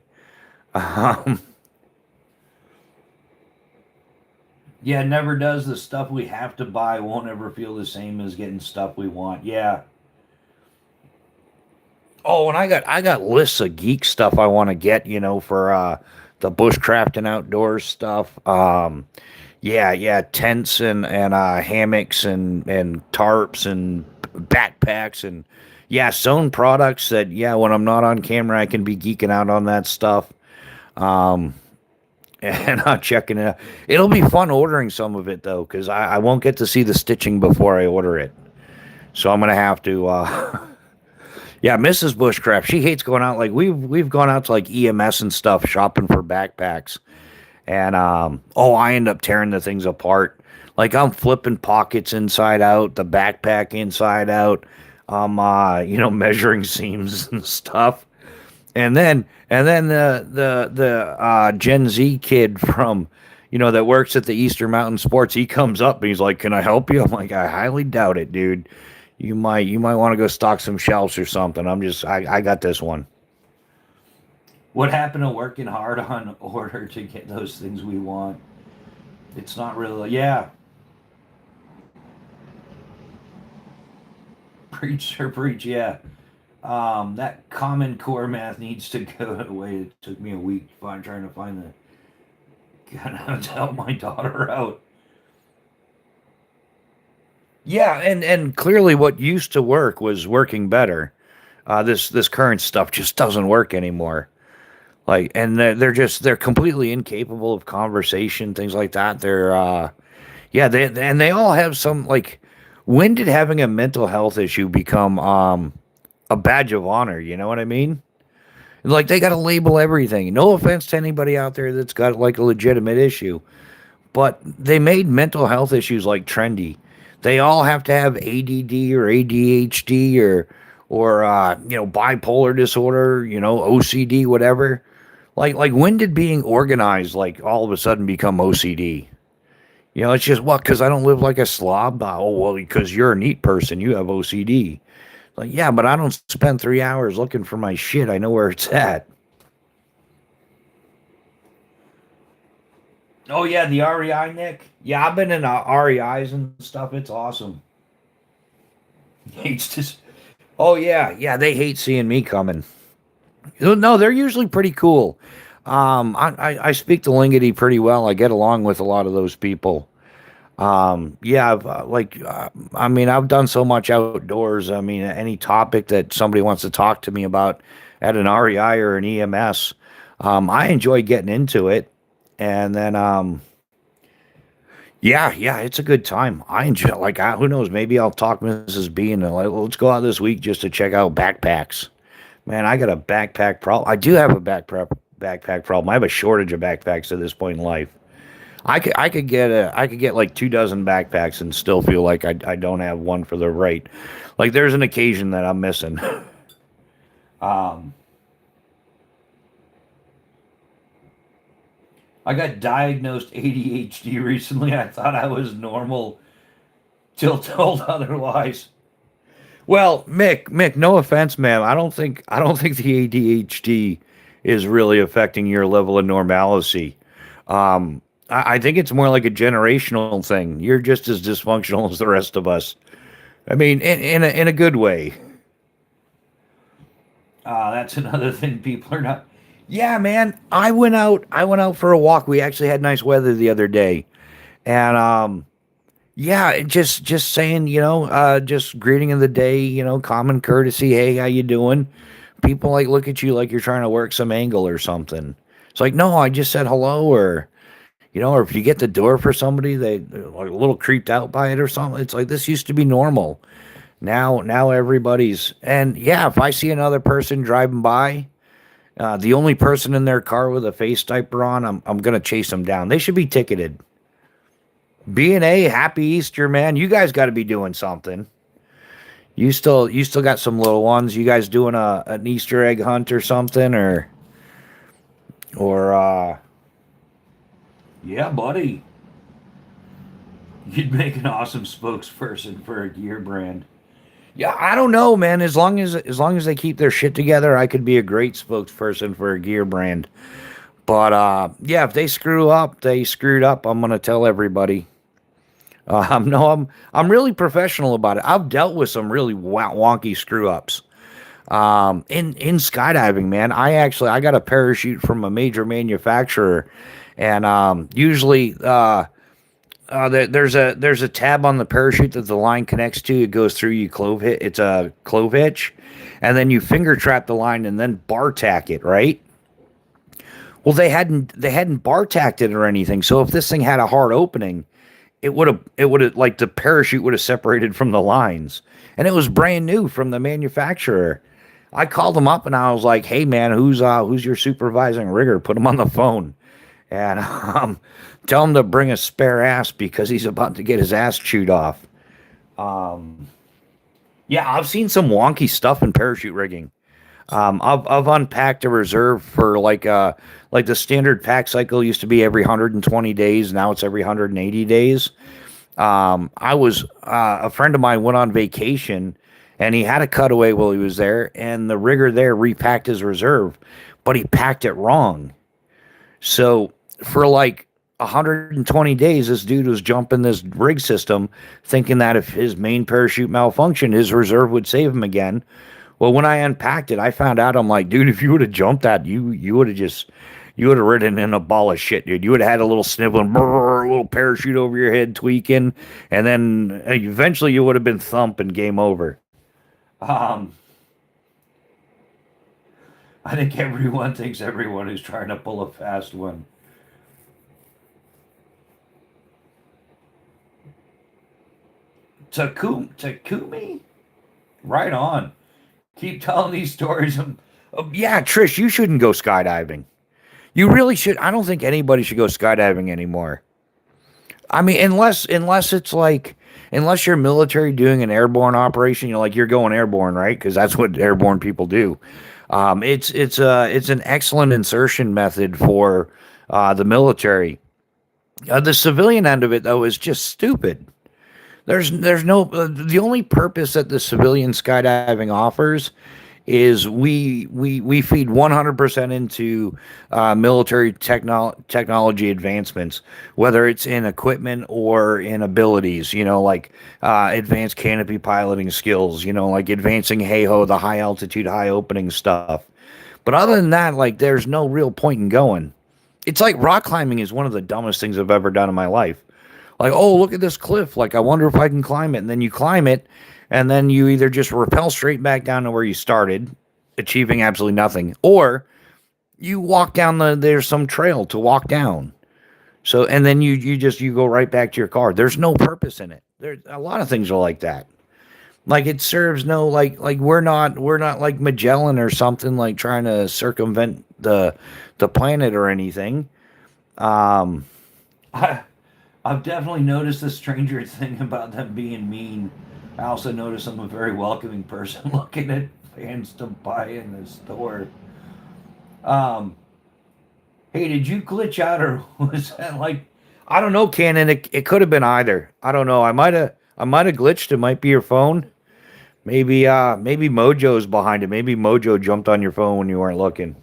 Um, Yeah, it never does. The stuff we have to buy won't ever feel the same as getting stuff we want. Yeah. Oh, and I got lists of geek stuff I want to get, for the bushcraft and outdoors stuff. Yeah, tents and hammocks and tarps and backpacks and yeah, sewn products that yeah, when I'm not on camera I can be geeking out on that stuff. Um and checking it out. It'll be fun ordering some of it though, because I won't get to see the stitching before I order it. So I'm gonna have to. Yeah, Mrs. Bushcraft, she hates going out. Like we've gone out to like EMS and stuff shopping for backpacks, and I end up tearing the things apart. Like I'm flipping pockets inside out, the backpack inside out. I'm measuring seams and stuff. And then the Gen Z kid from that works at the Eastern Mountain Sports, he comes up and he's like, "Can I help you?" I'm like, "I highly doubt it, dude. You might want to go stock some shelves or something. I got this one." What happened to working hard on order to get those things we want? It's not really, yeah. Preach or preach, yeah. That common core math needs to go away. It took me a week trying to find the God, to help my daughter out. Yeah, and clearly what used to work was working better. This current stuff just doesn't work anymore. Like, and they're completely incapable of conversation, things like that. Yeah, they all have some like. When did having a mental health issue become a badge of honor? You know what I mean? Like they got to label everything. No offense to anybody out there that's got like a legitimate issue, but they made mental health issues like trendy. They all have to have ADD or ADHD or bipolar disorder, OCD, whatever. Like when did being organized like all of a sudden become OCD? It's just what because I don't live like a slob. Oh well, because you're a neat person, you have OCD. Like yeah, but I don't spend 3 hours looking for my shit. I know where it's at. Oh yeah, the REI, Nick. Yeah, I've been in REIs and stuff. It's awesome. Hates just. Oh yeah, they hate seeing me coming. No, they're usually pretty cool. I speak the Lingity pretty well. I get along with a lot of those people. Yeah, I mean, I've done so much outdoors. I mean, any topic that somebody wants to talk to me about at an REI or an EMS, I enjoy getting into it. And then, yeah, it's a good time. I enjoy, like, who knows, maybe I'll talk Mrs. B and like, let's go out this week just to check out backpacks. Man, I got a backpack problem. I do have a backpack problem. I have a shortage of backpacks at this point in life. I could get like 2 dozen backpacks and still feel like I don't have one for the right. Like there's an occasion that I'm missing. um, I got diagnosed ADHD recently. I thought I was normal till told otherwise. Well, Mick, no offense, ma'am. I don't think the ADHD is really affecting your level of normalcy. I think it's more like a generational thing. You're just as dysfunctional as the rest of us. I mean, in a good way. That's another thing people are not. Yeah, man. I went out for a walk. We actually had nice weather the other day, and Yeah, just saying, just greeting of the day, common courtesy. Hey, how you doing? People like look at you like you're trying to work some angle or something. It's like, no, I just said hello, or if you get the door for somebody, they're like a little creeped out by it or something. It's like this used to be normal. Now everybody's, and yeah, if I see another person driving by, the only person in their car with a face diaper on, I'm gonna chase them down. They should be ticketed. B&A, happy Easter, man. You guys got to be doing something. You still got some little ones. You guys doing an Easter egg hunt or something, or yeah, buddy. You'd make an awesome spokesperson for a gear brand. Yeah, I don't know, man. As long as they keep their shit together, I could be a great spokesperson for a gear brand. But yeah, if they screw up, they screwed up. I'm gonna tell everybody. No, I'm really professional about it. I've dealt with some really wonky screw ups. In skydiving, man, I got a parachute from a major manufacturer, and usually there's a tab on the parachute that the line connects to. It goes through you clove hit. It's a clove hitch, and then you finger trap the line and then bar tack it, right? Well, they hadn't bar tacked it or anything. So if this thing had a hard opening, it would have like the parachute would have separated from the lines, and it was brand new from the manufacturer. I called him up and I was like, "Hey man, who's your supervising rigger? Put him on the phone and tell him to bring a spare ass because he's about to get his ass chewed off." Um, yeah, I've seen some wonky stuff in parachute rigging. I've unpacked a reserve for like the standard pack cycle used to be every 120 days. Now it's every 180 days. I was a friend of mine went on vacation, and he had a cutaway while he was there, and the rigger there repacked his reserve, but he packed it wrong. So for like 120 days, this dude was jumping this rig system, thinking that if his main parachute malfunctioned, his reserve would save him again. Well, when I unpacked it, I found out, I'm like, dude, if you would have jumped that, you would have just you would have ridden in a ball of shit, dude. You would have had a little sniveling, brrr, a little parachute over your head tweaking, and then eventually you would have been thumped and game over. Um, I think everyone thinks everyone is trying to pull a fast one. Takumi? Right on. Keep telling these stories. Yeah, Trish, you shouldn't go skydiving. You really should. I don't think anybody should go skydiving anymore. I mean, unless it's like unless you're military doing an airborne operation, like you're going airborne, right? Because that's what airborne people do. It's an excellent insertion method for the military. The civilian end of it though is just stupid. There's no the only purpose that the civilian skydiving offers is we feed 100% into technology advancements, whether it's in equipment or in abilities, like advanced canopy piloting skills, like advancing hey ho, the high altitude, high opening stuff. But other than that, like there's no real point in going. It's like rock climbing is one of the dumbest things I've ever done in my life. Like, oh, look at this cliff. Like, I wonder if I can climb it. And then you climb it, and then you either just rappel straight back down to where you started, achieving absolutely nothing, or you walk down there's some trail to walk down. So, and then you go right back to your car. There's no purpose in it. There's a lot of things are like that. Like it serves no like we're not like Magellan or something like trying to circumvent the planet or anything. Um, I, I've definitely noticed the stranger thing about them being mean. I also notice I'm a very welcoming person looking at fans to buy in the store. Um, hey, did you glitch out or was that like I don't know, Canon. It could have been either. I don't know. I might have glitched. It might be your phone. Maybe Mojo's behind it. Maybe Mojo jumped on your phone when you weren't looking.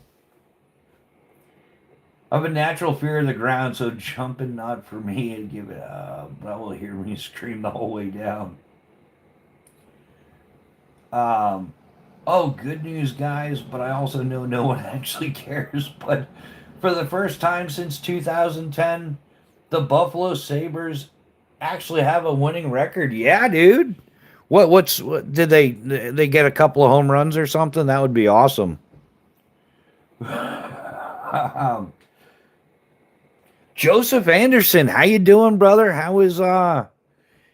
I have a natural fear of the ground, so jumping not for me and give it up. I will hear me scream the whole way down. Um, oh, good news, guys, but I also know no one actually cares. But for the first time since 2010, the Buffalo Sabres Actually have a winning record. Yeah, dude. What did they get a couple of home runs or something? That would be awesome. Um, Joseph Anderson, how you doing, brother? How is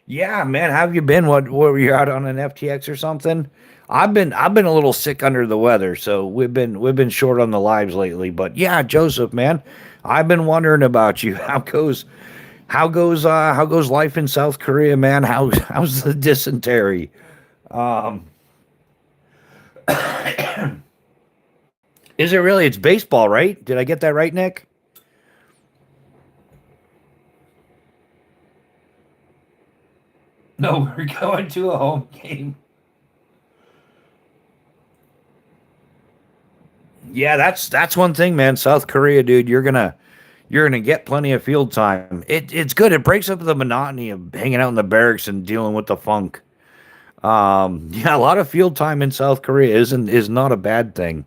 yeah, man, how have you been? What were you out on an FTX or something? I've been a little sick under the weather, so we've been short on the lives lately. But yeah, Joseph, man, I've been wondering about you. How goes life in South Korea, man? How's the dysentery? Um, is it really? It's baseball, right? Did I get that right, Nick? No, we're going to a home game. Yeah, that's one thing, man. South Korea, dude, you're gonna get plenty of field time. It's good. It breaks up the monotony of hanging out in the barracks and dealing with the funk. Yeah, a lot of field time in South Korea is not a bad thing.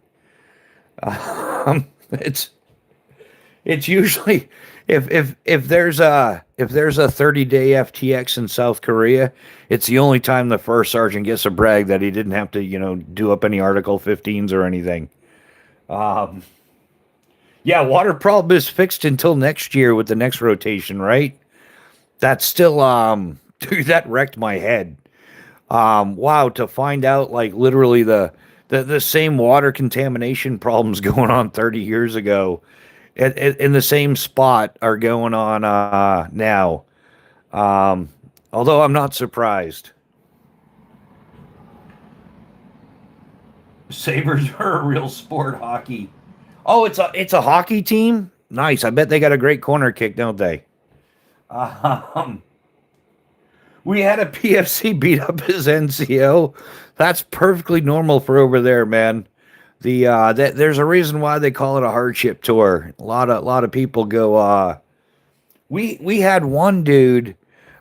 It's usually if there's a 30-day FTX in South Korea, it's the only time the first sergeant gets a brag that he didn't have to do up any Article 15s or anything. Um, yeah, water problem is fixed until next year with the next rotation, right? That's still dude, that wrecked my head. Wow, to find out like literally the same water contamination problems going on 30 years ago in the same spot are going on now. Um, Although I'm not surprised. Sabres are a real sport hockey. Oh, it's a hockey team? Nice. I bet they got a great corner kick, don't they? Um, we had a PFC beat up his NCO. That's perfectly normal for over there, man. There's a reason why they call it a hardship tour. A lot of people go. We had one dude.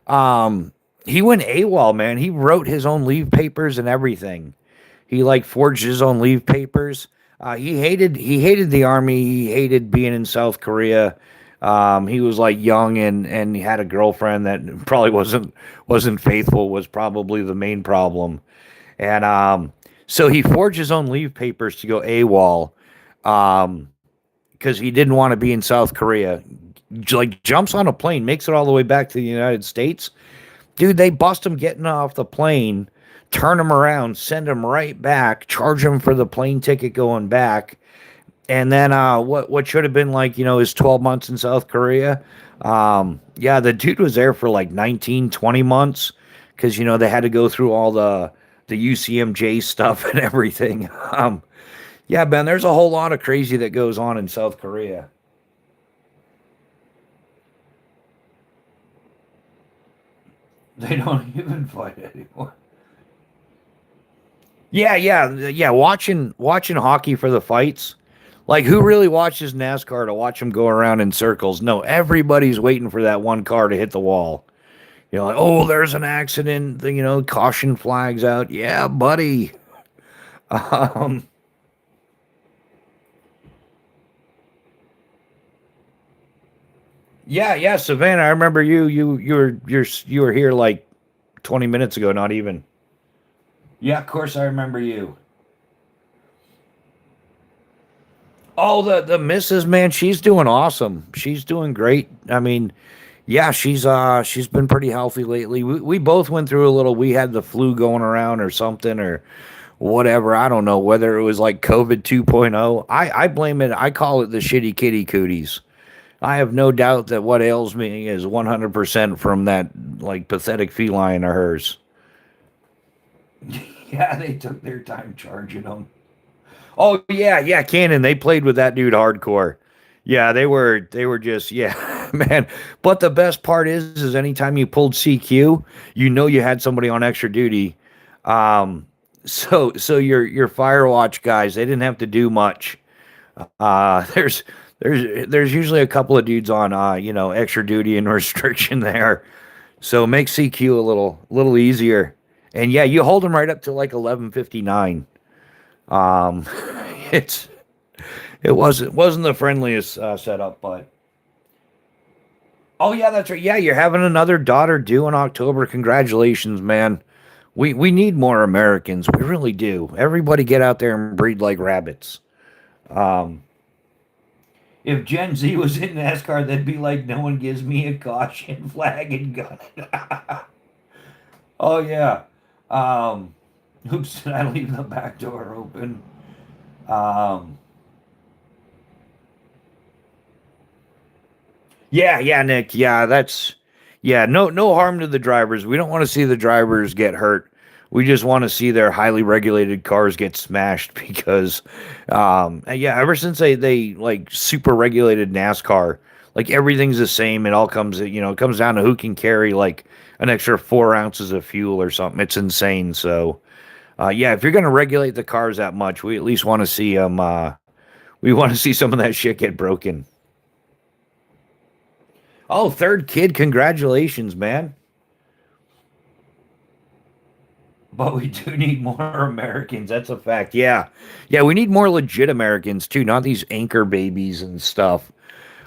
Um, he went AWOL, man. He wrote his own leave papers and everything. He like forged his own leave papers. He hated the army. He hated being in South Korea. He was like young and he had a girlfriend that probably wasn't faithful, was probably the main problem. And so he forged his own leave papers to go AWOL um, because he didn't want to be in South Korea. Like jumps on a plane, makes it all the way back to the United States. Dude, they bust him getting off the plane, turn him around, send him right back, charge him for the plane ticket going back. And then what should have been like, his 12 months in South Korea. Yeah, the dude was there for like 19, 20 months because, they had to go through all the UCMJ stuff and everything. Yeah, Ben, there's a whole lot of crazy that goes on in South Korea. They don't even fight anymore. Yeah, yeah, yeah. Watching hockey for the fights. Like, who really watches NASCAR to watch them go around in circles? No, everybody's waiting for that one car to hit the wall. Like, oh, there's an accident. Caution flags out. Yeah, buddy. Um, yeah, yeah, Savannah. I remember you were here like 20 minutes ago. Not even. Yeah, of course I remember you. Oh, the missus, man, she's doing awesome. She's doing great. I mean, yeah, she's been pretty healthy lately. We both went through a little. We had the flu going around or something or whatever. I don't know whether it was like COVID 2.0. I blame it. I call it the shitty kitty cooties. I have no doubt that what ails me is 100% from that like pathetic feline of hers. Yeah, they took their time charging them. Oh yeah, yeah, Cannon. They played with that dude hardcore. Yeah, they were just yeah, man. But the best part is anytime you pulled CQ, you had somebody on extra duty. Um, so your Firewatch guys, they didn't have to do much. There's usually a couple of dudes on extra duty and restriction there, so make CQ a little easier. And yeah, you hold them right up to like 11:59. Um, it's it wasn't the friendliest setup, but Oh yeah, that's right. Yeah, you're having another daughter due in October. Congratulations, man. We need more Americans. We really do. Everybody get out there and breed like rabbits. Um, if Gen Z was in NASCAR, they'd be like, no one gives me a caution flag and gun. Oh yeah. Um, oops, did I leave the back door open? Um, yeah, yeah, Nick. Yeah, that's yeah. No harm to the drivers. We don't want to see the drivers get hurt. We just want to see their highly regulated cars get smashed because, yeah. Ever since they like super regulated NASCAR, like everything's the same. It all comes it comes down to who can carry like an extra 4 ounces of fuel or something. It's insane. So, yeah, if you're gonna regulate the cars that much, we at least want to see them. We want to see some of that shit get broken. Oh, third kid, congratulations, man. But we do need more Americans. That's a fact. Yeah. Yeah, we need more legit Americans too, not these anchor babies and stuff.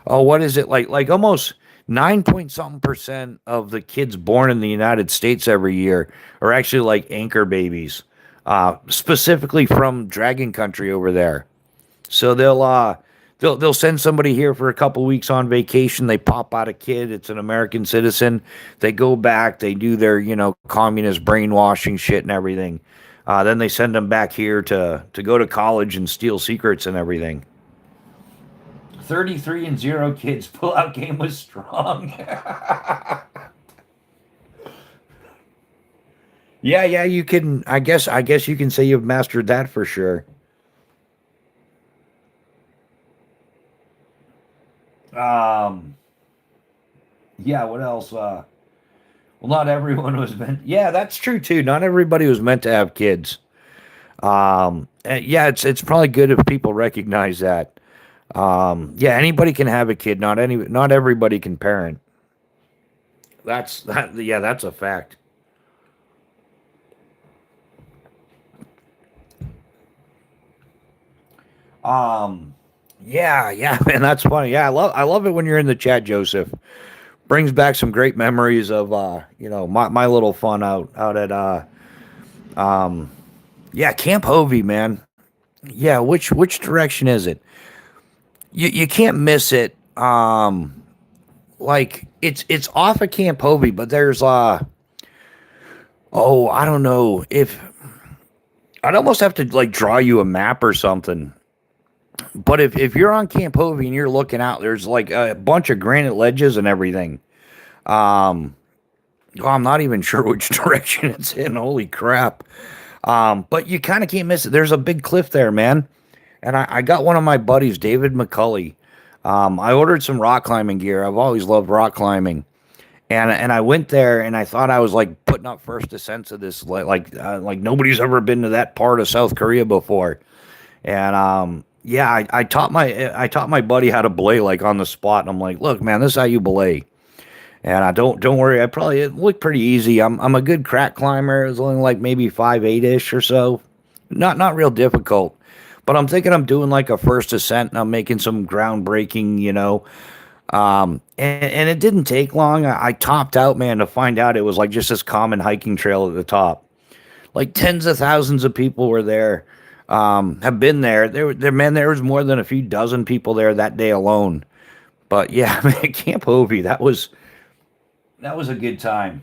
Oh, what is it like almost 9 point something percent of the kids born in the United States every year are actually like anchor babies. Specifically from Dragon Country over there. So they'll send somebody here for a couple weeks on vacation. They pop out a kid. It's an American citizen. They go back. They do their communist brainwashing shit and everything. Then they send them back here to go to college and steal secrets and everything. 33-0 kids. Pullout game was strong. Yeah, yeah, you can. I guess you can say you've mastered that for sure. Um, yeah. What else? Well, not everyone was meant. Yeah, that's true too. Not everybody was meant to have kids. And yeah, it's probably good if people recognize that. Yeah, anybody can have a kid. Not everybody can parent. That's that. Yeah, that's a fact. Um, yeah, yeah, man, that's funny. Yeah, I love it when you're in the chat, Joseph. Brings back some great memories of my little fun out at um yeah, Camp Hovey, man. Yeah, which direction is it? You can't miss it. Like it's off of Camp Hovey, but there's oh, I don't know if I'd almost have to like draw you a map or something. But if you're on Camp Hovey and you're looking out, there's like a bunch of granite ledges and everything. Um, well, I'm not even sure which direction it's in. Holy crap! But you kind of can't miss it. There's a big cliff there, man. And I got one of my buddies, David McCully. I ordered some rock climbing gear. I've always loved rock climbing, and I went there and I thought I was like putting up first ascents of this like nobody's ever been to that part of South Korea before. And yeah, I taught my buddy how to belay like on the spot. And I'm like, look, man, this is how you belay. And I don't worry. It looked pretty easy. I'm a good crack climber. It was only like maybe 5'8" ish or so. Not real difficult. But I'm thinking I'm doing like a first ascent and I'm making some groundbreaking. And it didn't take long. I topped out, man, to find out it was like just this common hiking trail at the top. Like tens of thousands of people were there. Have been there. Man, there was more than a few dozen people there that day alone. But yeah, man, Camp Hovey, that was a good time.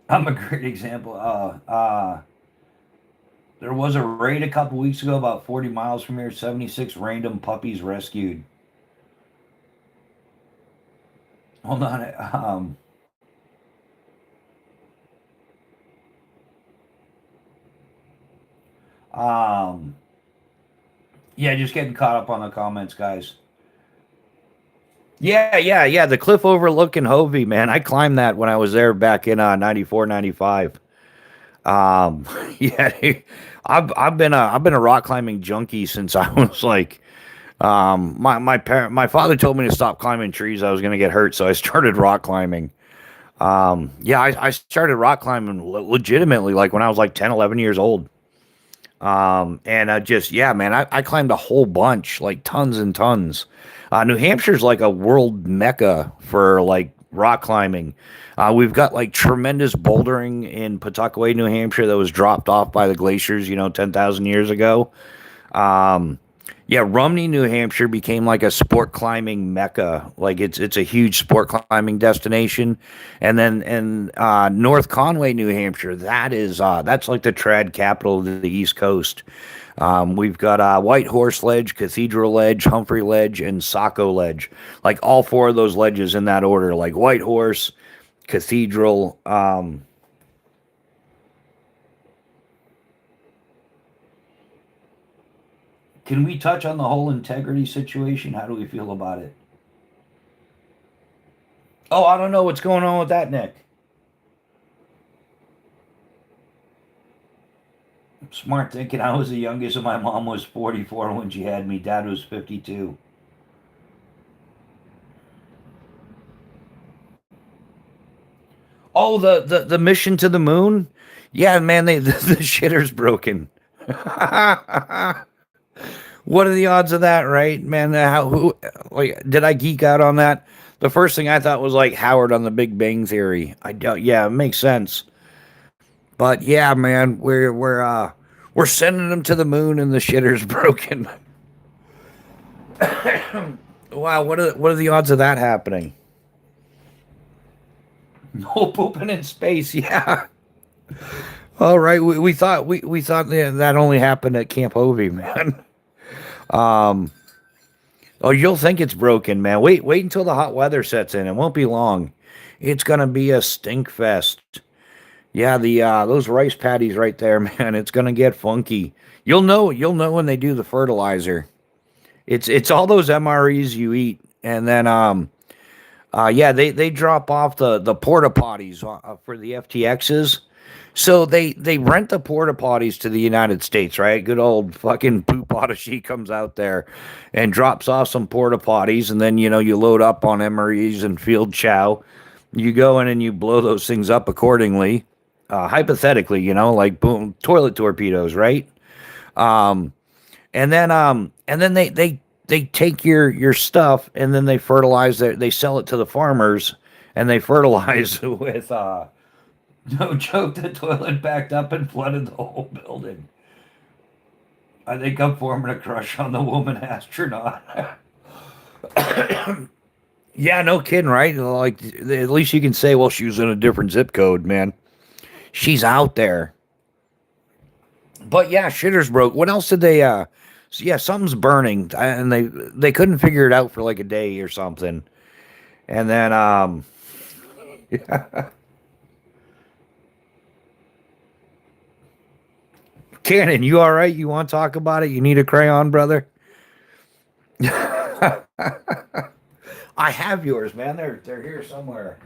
I'm a great example. There was a raid a couple weeks ago, about 40 miles from here. 76 random puppies rescued. Hold on. Um, yeah, just getting caught up on the comments, guys. Yeah, yeah, yeah. The cliff overlooking Hovey, man. I climbed that when I was there back in 94, 95. Um, yeah, I've been a rock climbing junkie since I was like my father told me to stop climbing trees. I was gonna get hurt, so I started rock climbing. Yeah, I started rock climbing legitimately like when I was like 10, 11 years old. And just yeah, man, I climbed a whole bunch, like tons and tons. New Hampshire's like a world mecca for like rock climbing. We've got like tremendous bouldering in Pawtuckaway, New Hampshire, that was dropped off by the glaciers, 10,000 years ago. Um, yeah, Rumney, New Hampshire became like a sport climbing mecca. Like it's a huge sport climbing destination. And then in North Conway, New Hampshire, that's like the trad capital of the East Coast. We've got White Horse Ledge, Cathedral Ledge, Humphrey Ledge, and Saco Ledge. Like all four of those ledges in that order. Like White Horse, Cathedral. Can we touch on the whole integrity situation? How do we feel about it? Oh, I don't know what's going on with that, Nick. Smart thinking. I was the youngest, and my mom was 44 when she had me. Dad was 52. Oh, the mission to the moon. Yeah, man, the shitter's broken. What are the odds of that, right, man? Like, did I geek out on that? The first thing I thought was like Howard on the Big Bang Theory. I don't. Yeah, it makes sense. But yeah, man, we're sending them to the moon, and the shitter's broken. Wow, what are the odds of that happening? No pooping in space. Yeah. All right. We thought that only happened at Camp Hovey, man. Um. Oh, you'll think it's broken, man. Wait until the hot weather sets in. It won't be long. It's gonna be a stink fest. Yeah, the those rice patties right there, man. It's gonna get funky. You'll know when they do the fertilizer. It's all those MREs you eat, and then yeah, they drop off the porta potties for the FTXs. So they rent the porta potties to the United States, right? Good old fucking poop odyssey comes out there and drops off some porta potties, and then you load up on MREs and field chow. You go in and you blow those things up accordingly. Hypothetically, like boom, toilet torpedoes, right? Um, and then they take your stuff, and then they fertilize they sell it to the farmers, and they fertilize with no joke, the toilet backed up and flooded the whole building. I think I'm forming a crush on the woman astronaut. Yeah, no kidding, right? Like at least you can say, well, she was in a different zip code, man. She's out there. But yeah, shitters broke. What else did they so yeah, something's burning, and they couldn't figure it out for like a day or something. And then Cannon, you all right? You want to talk about it? You need a crayon, brother? I have yours, man. They're here somewhere.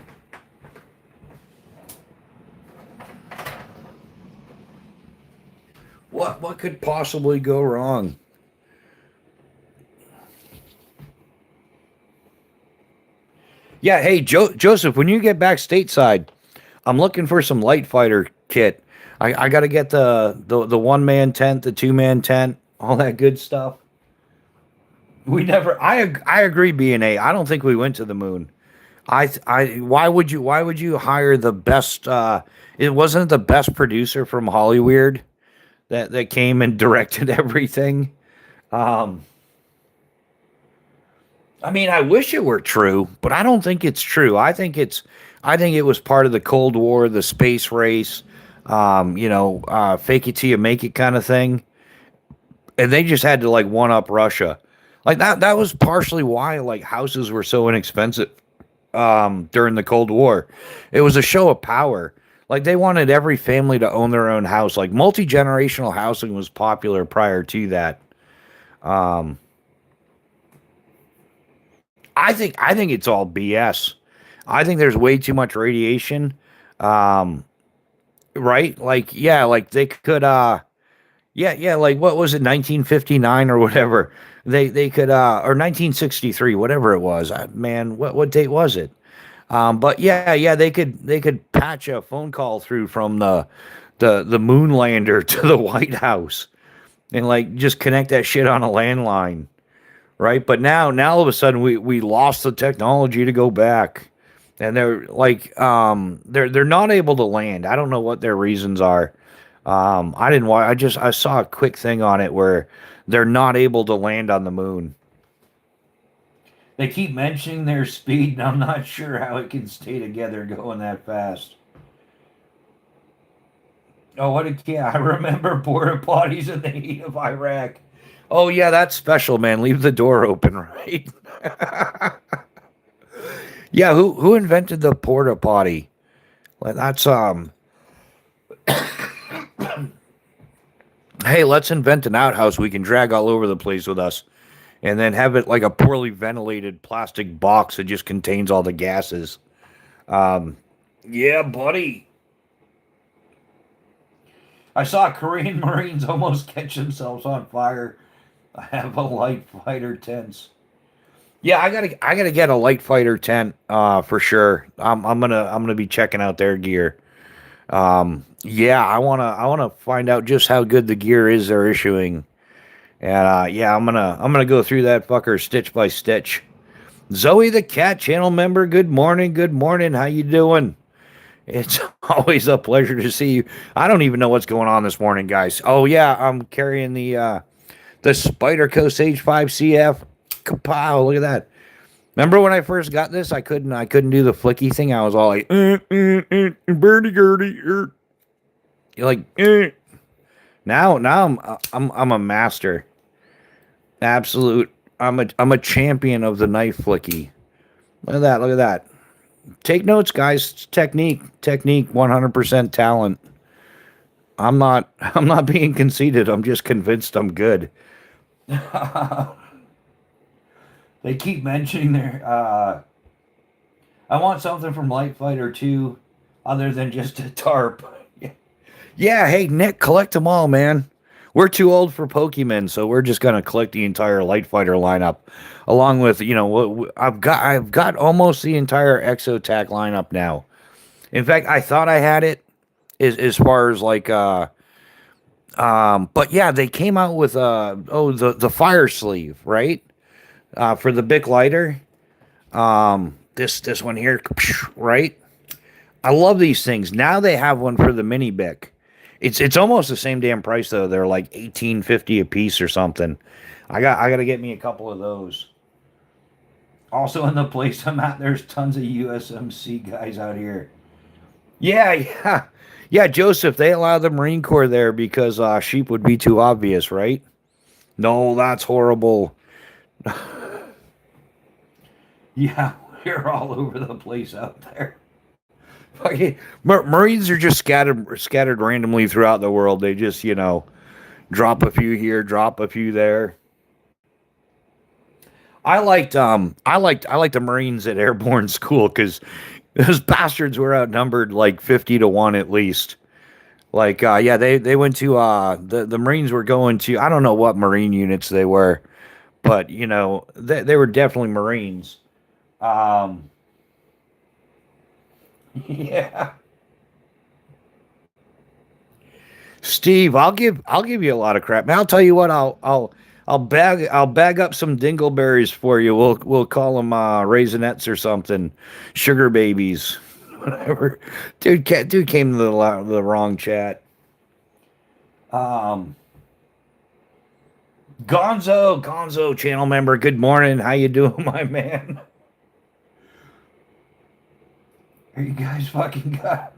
What could possibly go wrong? Yeah, hey Joseph, when you get back stateside, I'm looking for some light fighter kit. I got to get the one man tent, the two-man tent, all that good stuff. We never. I agree. B&A. I don't think we went to the moon. Why would you hire the best? It wasn't the best producer from Hollyweird that came and directed everything. Um, I mean, I wish it were true, but I don't think it's true. I think it was part of the Cold War, the space race, fake it till you make it kind of thing. And they just had to like one up Russia. Like that was partially why like houses were so inexpensive during the Cold War. It was a show of power. Like they wanted every family to own their own house. Like multi-generational housing was popular prior to that. Um, I think it's all BS. I think there's way too much radiation. Um, right? Like yeah, like they could yeah, like what was it, 1959 or whatever? They could or 1963, whatever it was. Man, what date was it? But yeah, they could patch a phone call through from the moon lander to the White House. and like just connect that shit on a landline, right? But now all of a sudden we lost the technology to go back, and they're like they're not able to land. I don't know what their reasons are. I didn't watch. I saw a quick thing on it where they're not able to land on the moon. They keep mentioning their speed, and I'm not sure how it can stay together going that fast. Oh, what a yeah! I remember porta potties in the heat of Iraq. Oh yeah, that's special, man. Leave the door open, right? Yeah, who invented the porta potty? Well, that's Hey, let's invent an outhouse we can drag all over the place with us, and then have it like a poorly ventilated plastic box that just contains all the gases. Um, yeah, buddy. I saw Korean Marines almost catch themselves on fire. I have a light fighter tents. Yeah, I gotta get a light fighter tent for sure. I'm gonna be checking out their gear. Yeah, I wanna find out just how good the gear is they're issuing. And yeah, I'm gonna go through that fucker stitch by stitch. Zoe the cat channel member, good morning, good morning. How you doing? It's always a pleasure to see you. I don't even know what's going on this morning, guys. Oh yeah, I'm carrying the Spider Coast H5 CF. Kapow! Look at that. Remember when I first got this? I couldn't do the flicky thing. I was all like, birdie girdie. You're like, now I'm a master. Absolute. I'm a champion of the knife flicky. Look at that. Look at that. Take notes, guys. It's technique, 100% talent. I'm not being conceited. I'm just convinced I'm good. They keep mentioning their I want something from Light Fighter 2 other than just a tarp. Yeah, hey Nick, collect them all, man. We're too old for Pokemon, so we're just gonna collect the entire Light Fighter lineup, along with I've got almost the entire Exotac lineup now. In fact, I thought I had it as far as like but yeah, they came out with the fire sleeve, right? For the Bic lighter. This one here, right? I love these things. Now they have one for the mini Bic. It's almost the same damn price though. They're like 18.50 a piece or something. I gotta get me a couple of those. Also in the place I'm at, there's tons of USMC guys out here. Yeah, yeah. Yeah, Joseph, they allow the Marine Corps there because sheep would be too obvious, right? No, that's horrible. Yeah, we're all over the place out there. Okay, Marines are just scattered randomly throughout the world. They just, drop a few here, drop a few there. I liked the Marines at airborne school because those bastards were outnumbered like 50 to 1 at least. Like yeah, they went to the Marines were going to, I don't know what Marine units they were, but they were definitely Marines. Um yeah. Steve, I'll give you a lot of crap. Man, I'll tell you what, I'll bag up some dingleberries for you. We'll call them raisinets or something, sugar babies, whatever. Dude came to the wrong chat. Um, Gonzo channel member. Good morning. How you doing, my man? Are you guys fucking got?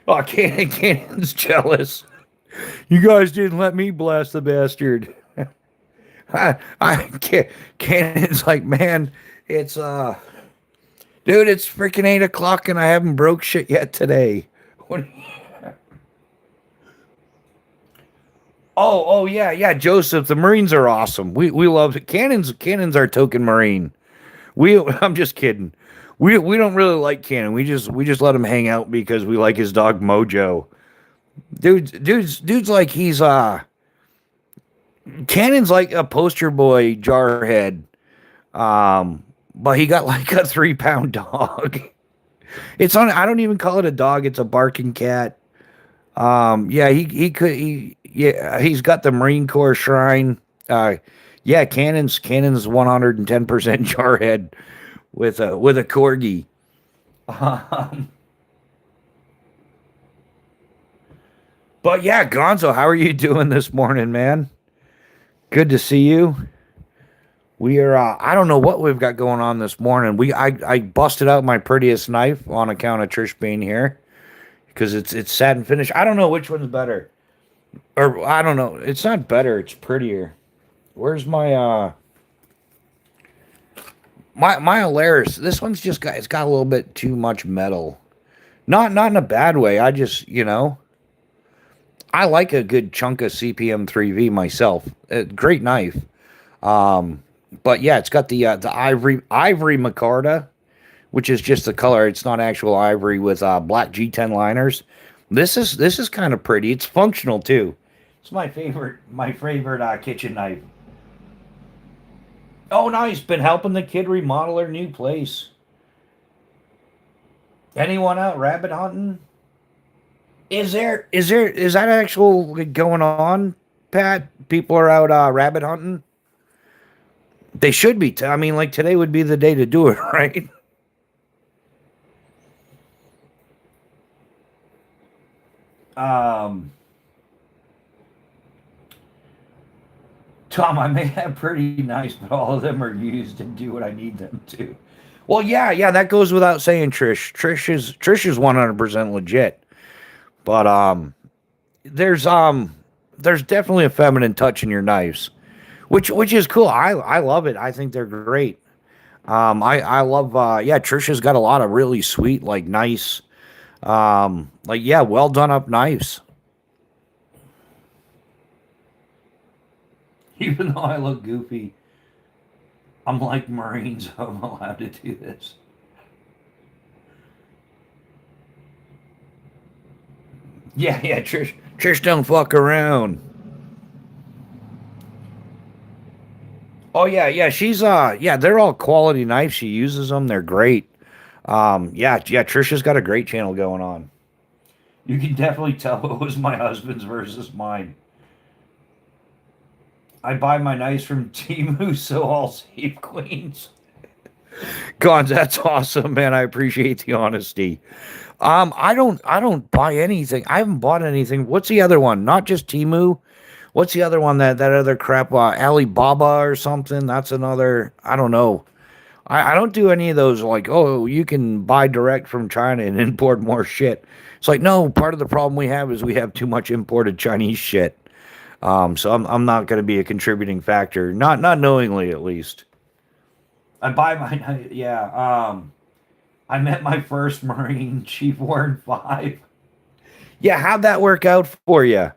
Oh, Cannon's jealous. You guys didn't let me blast the bastard. Cannon's like, man, it's dude, it's freaking 8 o'clock and I haven't broke shit yet today. What? Oh yeah, Joseph. The Marines are awesome. We love it. Cannon's our token Marine. I'm just kidding. We don't really like Cannon. We just let him hang out because we like his dog Mojo. Dude's like he's Cannon's like a poster boy jarhead. But he got like a 3 pound dog. I don't even call it a dog, it's a barking cat. Yeah, he could Yeah, he's got the Marine Corps shrine. Uh, yeah, Cannon's 110% jarhead with a corgi. Um, but yeah, Gonzo, how are you doing this morning, man? Good to see you. We are. I don't know what we've got going on this morning. I busted out my prettiest knife on account of Trish being here because it's satin finish. I don't know which one's better, or I don't know. It's not better. It's prettier. Where's my Alaris? This one's just got it's got a little bit too much metal. Not in a bad way. I just I like a good chunk of CPM 3V myself. Great knife. Um, but yeah, it's got the ivory micarta, which is just the color. It's not actual ivory with black G10 liners. This is kind of pretty. It's functional too. It's my favorite kitchen knife. Oh, nice. Been helping the kid remodel her new place. Anyone out rabbit hunting? Is that actual going on, Pat? People are out rabbit hunting. They should be. I mean, like today would be the day to do it, right? Um, Tom, I may have pretty nice, but all of them are used and do what I need them to. Well, yeah, that goes without saying. Trish is 100% legit, but there's definitely a feminine touch in your knives, which is cool. I love it. I think they're great. I love yeah. Trisha's got a lot of really sweet, like nice, like yeah, well done up knives. Even though I look goofy, I'm like Marines. I'm allowed to do this. Yeah, Trish don't fuck around. Oh yeah, she's yeah, they're all quality knives. She uses them. They're great. Yeah, Trisha's got a great channel going on. You can definitely tell it was my husband's versus mine. I buy my knives from Timu, so I'll save Queens. Gons, that's awesome, man. I appreciate the honesty. I don't buy anything. I haven't bought anything. What's the other one? Not just Timu. What's the other one? That other crap? Alibaba or something? That's another. I don't know. I don't do any of those. Like, oh, you can buy direct from China and import more shit. It's like, no. Part of the problem we have is we have too much imported Chinese shit. So I'm not going to be a contributing factor. Not knowingly, at least. I buy my yeah. I met my first Marine, Chief Warren 5. Yeah, how'd that work out for you?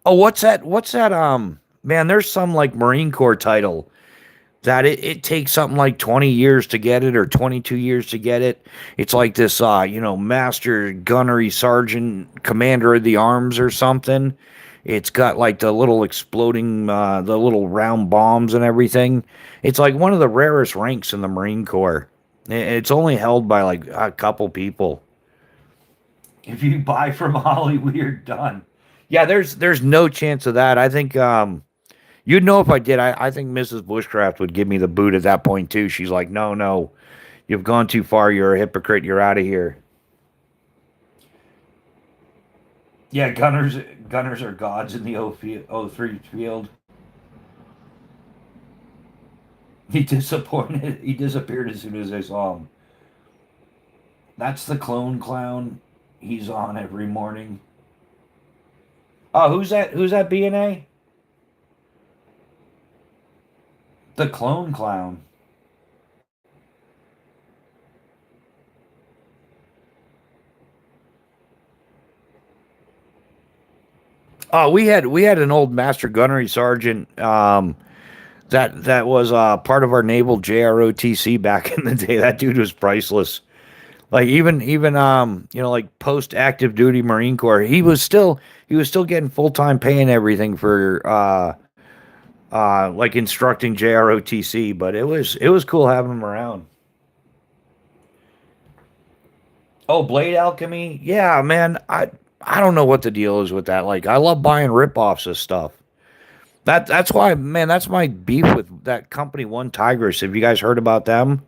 Oh, what's that? What's that? Man, there's some like Marine Corps title that it takes something like 20 years to get it or 22 years to get it. It's like this, Master Gunnery Sergeant Commander of the Arms or something. It's got like the little exploding, the little round bombs and everything. It's like one of the rarest ranks in the Marine Corps. It's only held by like a couple people. If you buy from Hollywood, you're done. Yeah, there's no chance of that. I think you'd know if I did. I think Mrs. Bushcraft would give me the boot at that point too. She's like, no, you've gone too far. You're a hypocrite. You're out of here. Yeah, gunners are gods in the O3 field. He disappointed. He disappeared as soon as I saw him. That's the clone clown. He's on every morning. Oh, who's that? Who's that? BNA? The clone clown. Oh, we had an old master gunnery sergeant that was part of our naval JROTC back in the day. That dude was priceless. Like even like post active duty Marine Corps, he was still getting full time pay and everything for like instructing JROTC. But it was cool having him around. Oh, Blade Alchemy, yeah, man. I don't know what the deal is with that. Like, I love buying rip-offs of stuff. That's why, man, that's my beef with that company, One Tigress. Have you guys heard about them?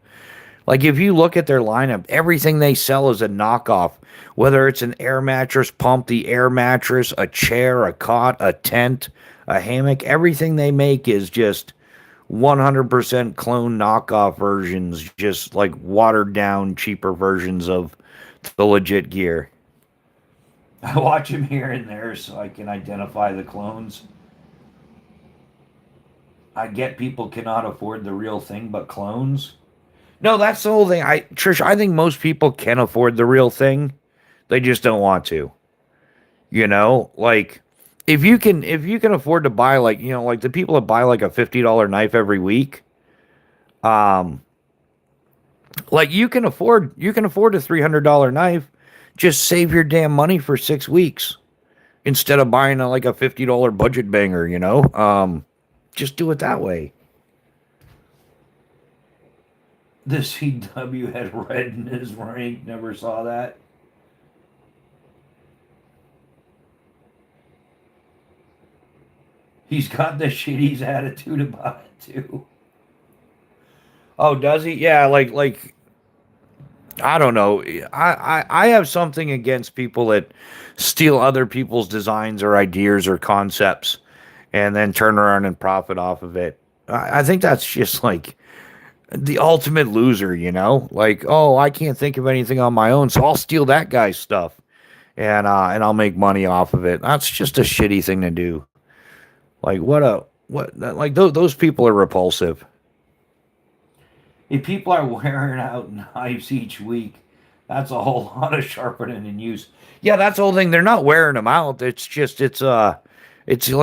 Like, if you look at their lineup, everything they sell is a knockoff. Whether it's an air mattress pump, the air mattress, a chair, a cot, a tent, a hammock, everything they make is just 100% clone knockoff versions, just like watered down, cheaper versions of the legit gear. I watch them here and there so I can identify the clones. I get people cannot afford the real thing, but clones. No, that's the whole thing. Trish, I think most people can afford the real thing. They just don't want to. Like, if you can afford to buy, like, like the people that buy like a $50 knife every week, um, like, you can afford a $300 knife. Just save your damn money for 6 weeks instead of buying like a $50 budget banger. Just do it that way. The CW had red in his rank. Never saw that. He's got the shitty's attitude about it too. Oh, does he? Yeah, like I don't know. I have something against people that steal other people's designs or ideas or concepts and then turn around and profit off of it. I think that's just like the ultimate loser. Like, oh, I can't think of anything on my own, so I'll steal that guy's stuff and I'll make money off of it. That's just a shitty thing to do. Like, like those people are repulsive. If people are wearing out knives each week, that's a whole lot of sharpening and use. Yeah, that's the whole thing. They're not wearing them out. It's like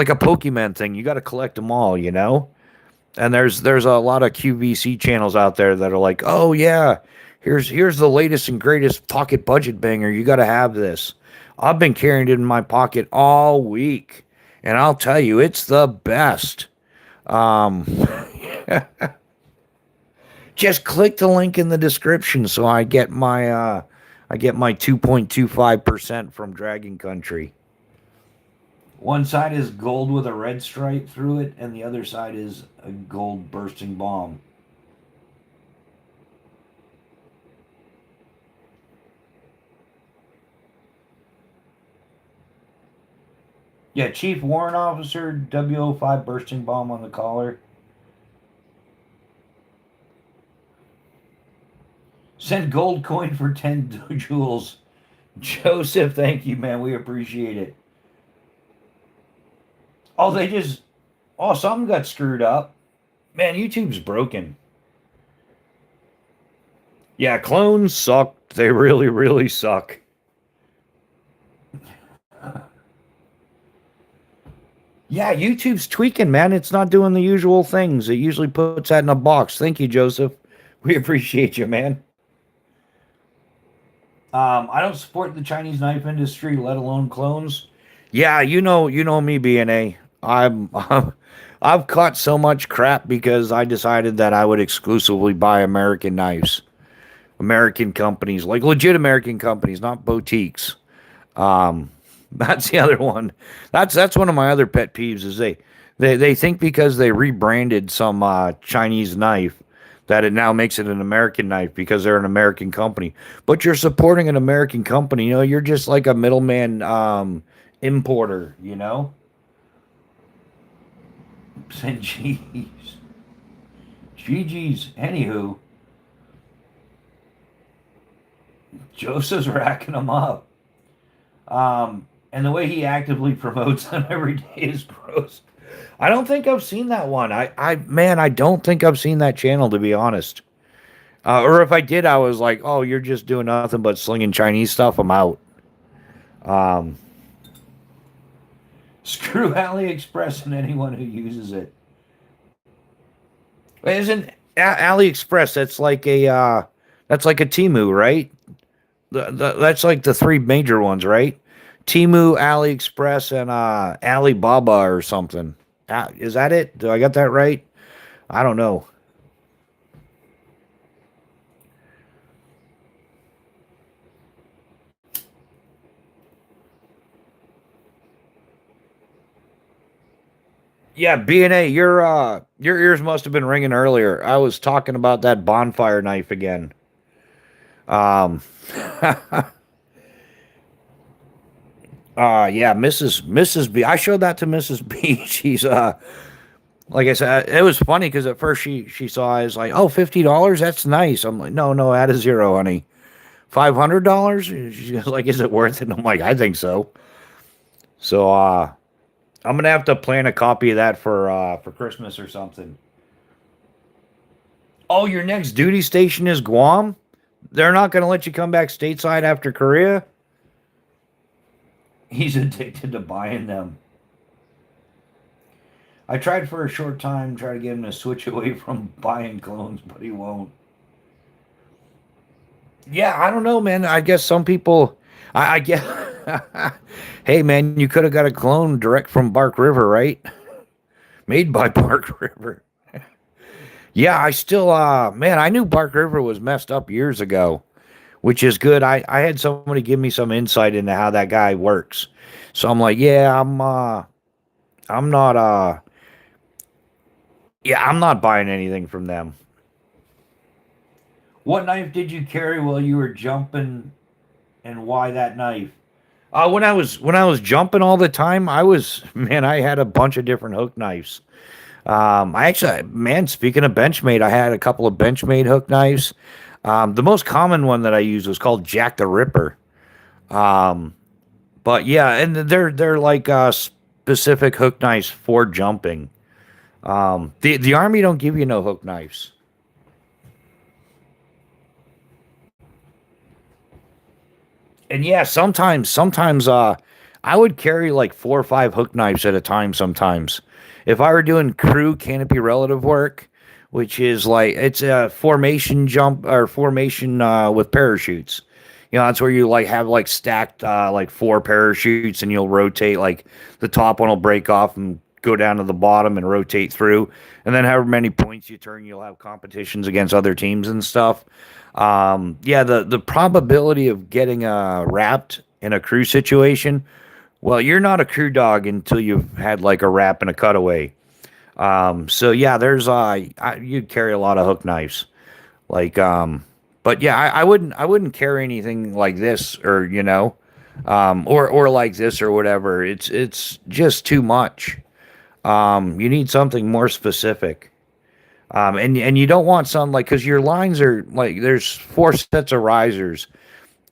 a Pokemon thing. You got to collect them all. And there's a lot of QVC channels out there that are like, oh yeah, here's the latest and greatest pocket budget banger. You got to have this. I've been carrying it in my pocket all week, and I'll tell you, it's the best. Um, just click the link in the description so I get my 2.25% from Dragon Country. One side is gold with a red stripe through it, and the other side is a gold bursting bomb. Yeah, Chief Warrant Officer, W05 bursting bomb on the collar. Send gold coin for 10 jewels. Joseph, thank you, man. We appreciate it. Oh, something got screwed up. Man, YouTube's broken. Yeah, clones suck. They really, really suck. Yeah, YouTube's tweaking, man. It's not doing the usual things. It usually puts that in a box. Thank you, Joseph. We appreciate you, man. I don't support the Chinese knife industry, let alone clones. Yeah, you know me, BNA. I've caught so much crap because I decided that I would exclusively buy American knives, American companies, like legit American companies, not boutiques. Um, that's the other one. That's one of my other pet peeves is they think because they rebranded some Chinese knife that it now makes it an American knife because they're an American company. But you're supporting an American company. You're just like a middleman importer. And GG's. Anywho, Joseph's racking them up. And the way he actively promotes them every day is gross. I don't think I've seen that one. Man, I don't think I've seen that channel, to be honest. Or if I did, I was like, oh, you're just doing nothing but slinging Chinese stuff. I'm out. Um, Screw AliExpress and anyone who uses it. Isn't AliExpress? That's like a Timu, right? That's like the three major ones, right? Timu, AliExpress, and Alibaba or something. Is that it? Do I got that right? I don't know. Yeah, B&A, your ears must have been ringing earlier. I was talking about that bonfire knife again. Um, yeah, Mrs. B. I showed that to Mrs. B. She's like I said, it was funny because at first she saw I was like, oh, $50, that's nice. I'm like, no, no, add a zero, honey. $500? She's like, is it worth it? And I'm like, I think so. So I'm gonna have to plan a copy of that for Christmas or something. Oh, your next duty station is Guam? They're not gonna let you come back stateside after Korea? He's addicted to buying them. I tried for a short time, try to get him to switch away from buying clones, but he won't. Yeah, I don't know, man. I guess some people, I guess. Hey, man, you could have got a clone direct from Bark River, right? Made by Bark River. Yeah, I still, man, I knew Bark River was messed up years ago, which is good. I had somebody give me some insight into how that guy works. So I'm like, I'm not, yeah, I'm not buying anything from them. What knife did you carry while you were jumping, and why that knife? When I was jumping all the time, I was man, I had a bunch of different hook knives. I actually, man, speaking of Benchmade, I had a couple of Benchmade hook knives. The most common one that I used was called Jack the Ripper. Um, but yeah, and they're like specific hook knives for jumping. The army don't give you no hook knives. And yeah, sometimes I would carry like 4 or 5 hook knives at a time sometimes. If I were doing crew canopy relative work, which is like it's a formation jump or formation with parachutes. You know, that's where you like have like stacked like 4 parachutes and you'll rotate like the top one will break off and go down to the bottom and rotate through. And then however many points you turn, you'll have competitions against other teams and stuff. Yeah, the probability of getting wrapped in a crew situation, well, you're not a crew dog until you've had like a wrap and a cutaway. So yeah, you'd carry a lot of hook knives, like but yeah, I wouldn't carry anything like this or or like this or whatever. It's just too much. You need something more specific. And you don't want some like because your lines are like there's 4 sets of risers.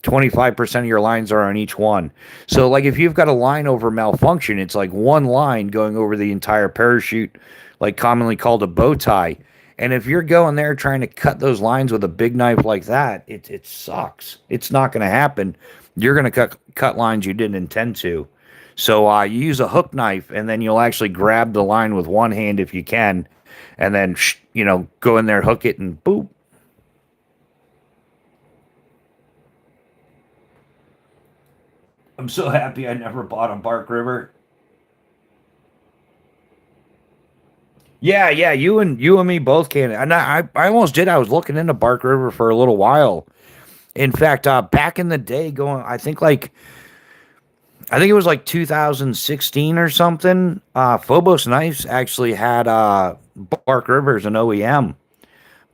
25% of your lines are on each one. So, like, if you've got a line over malfunction, it's like one line going over the entire parachute, like commonly called a bow tie. And if you're going there trying to cut those lines with a big knife like that, it sucks. It's not going to happen. You're going to cut lines you didn't intend to. So, you use a hook knife, and then you'll actually grab the line with one hand if you can, and then go in there, hook it, and boop. I'm so happy I never bought a Bark River. Yeah, yeah, you and me both can. And I almost did. I was looking into Bark River for a little while. In fact, back in the day, I think it was like 2016 or something. Phobos Knives actually had Bark River as an OEM,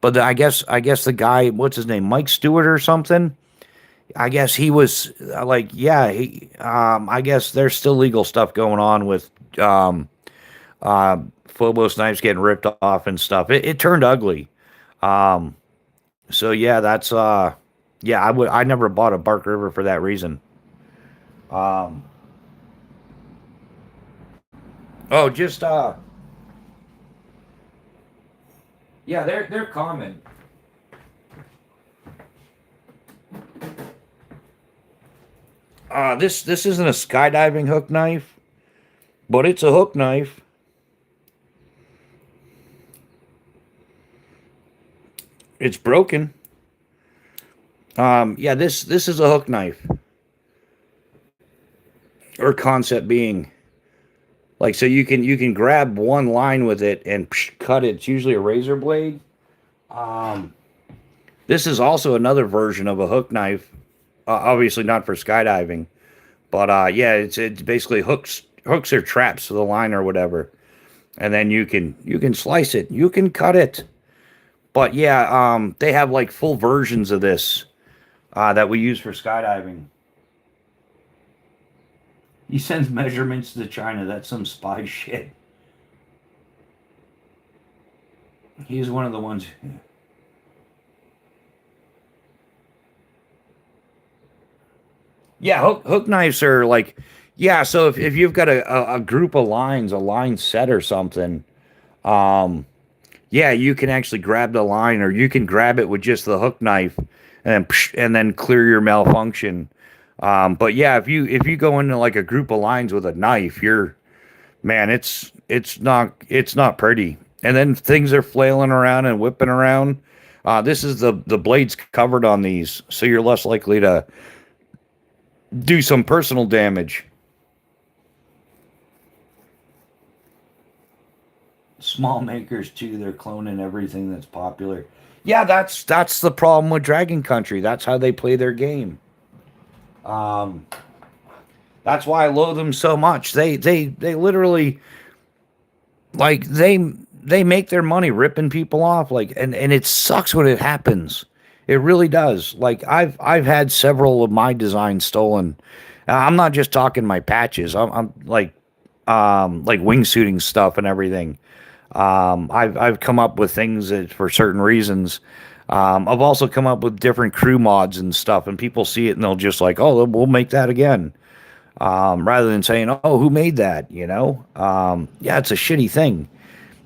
but I guess the guy, what's his name, Mike Stewart or something. I guess he was like, yeah, I guess there's still legal stuff going on with uh, Phobos knives getting ripped off and stuff. It turned ugly. Um, so yeah, yeah, I never bought a Bark River for that reason. Um, oh, just yeah, they're common. This isn't a skydiving hook knife, but it's a hook knife. It's broken. Yeah, this is a hook knife, or concept being like so you can grab one line with it and cut it. It's usually a razor blade. Um, this is also another version of a hook knife. Obviously not for skydiving, but yeah, it's basically hooks or traps to the line or whatever. and then you can slice it, you can cut it. But yeah, they have like full versions of this that we use for skydiving. He sends measurements to China. That's some spy shit. He's one of the ones. Yeah, hook knives are like, yeah. So if you've got a group of lines, a line set or something, um, yeah, you can actually grab the line, or you can grab it with just the hook knife, and then clear your malfunction. But yeah, if you go into like a group of lines with a knife, you're man, it's not pretty. And then things are flailing around and whipping around. This is the blades covered on these, so you're less likely to do some personal damage. Small makers too, they're cloning everything that's popular. Yeah, that's the problem with Dragon Country. That's how they play their game. Um, that's why I loathe them so much. They literally like they make their money ripping people off, like, and it sucks when it happens. It really does. Like I've had several of my designs stolen. I'm not just talking my patches. I'm like wingsuiting stuff and everything. I've come up with things that for certain reasons. I've also come up with different crew mods and stuff, and people see it and they'll just like, oh, we'll make that again, rather than saying, oh, who made that? Yeah, it's a shitty thing.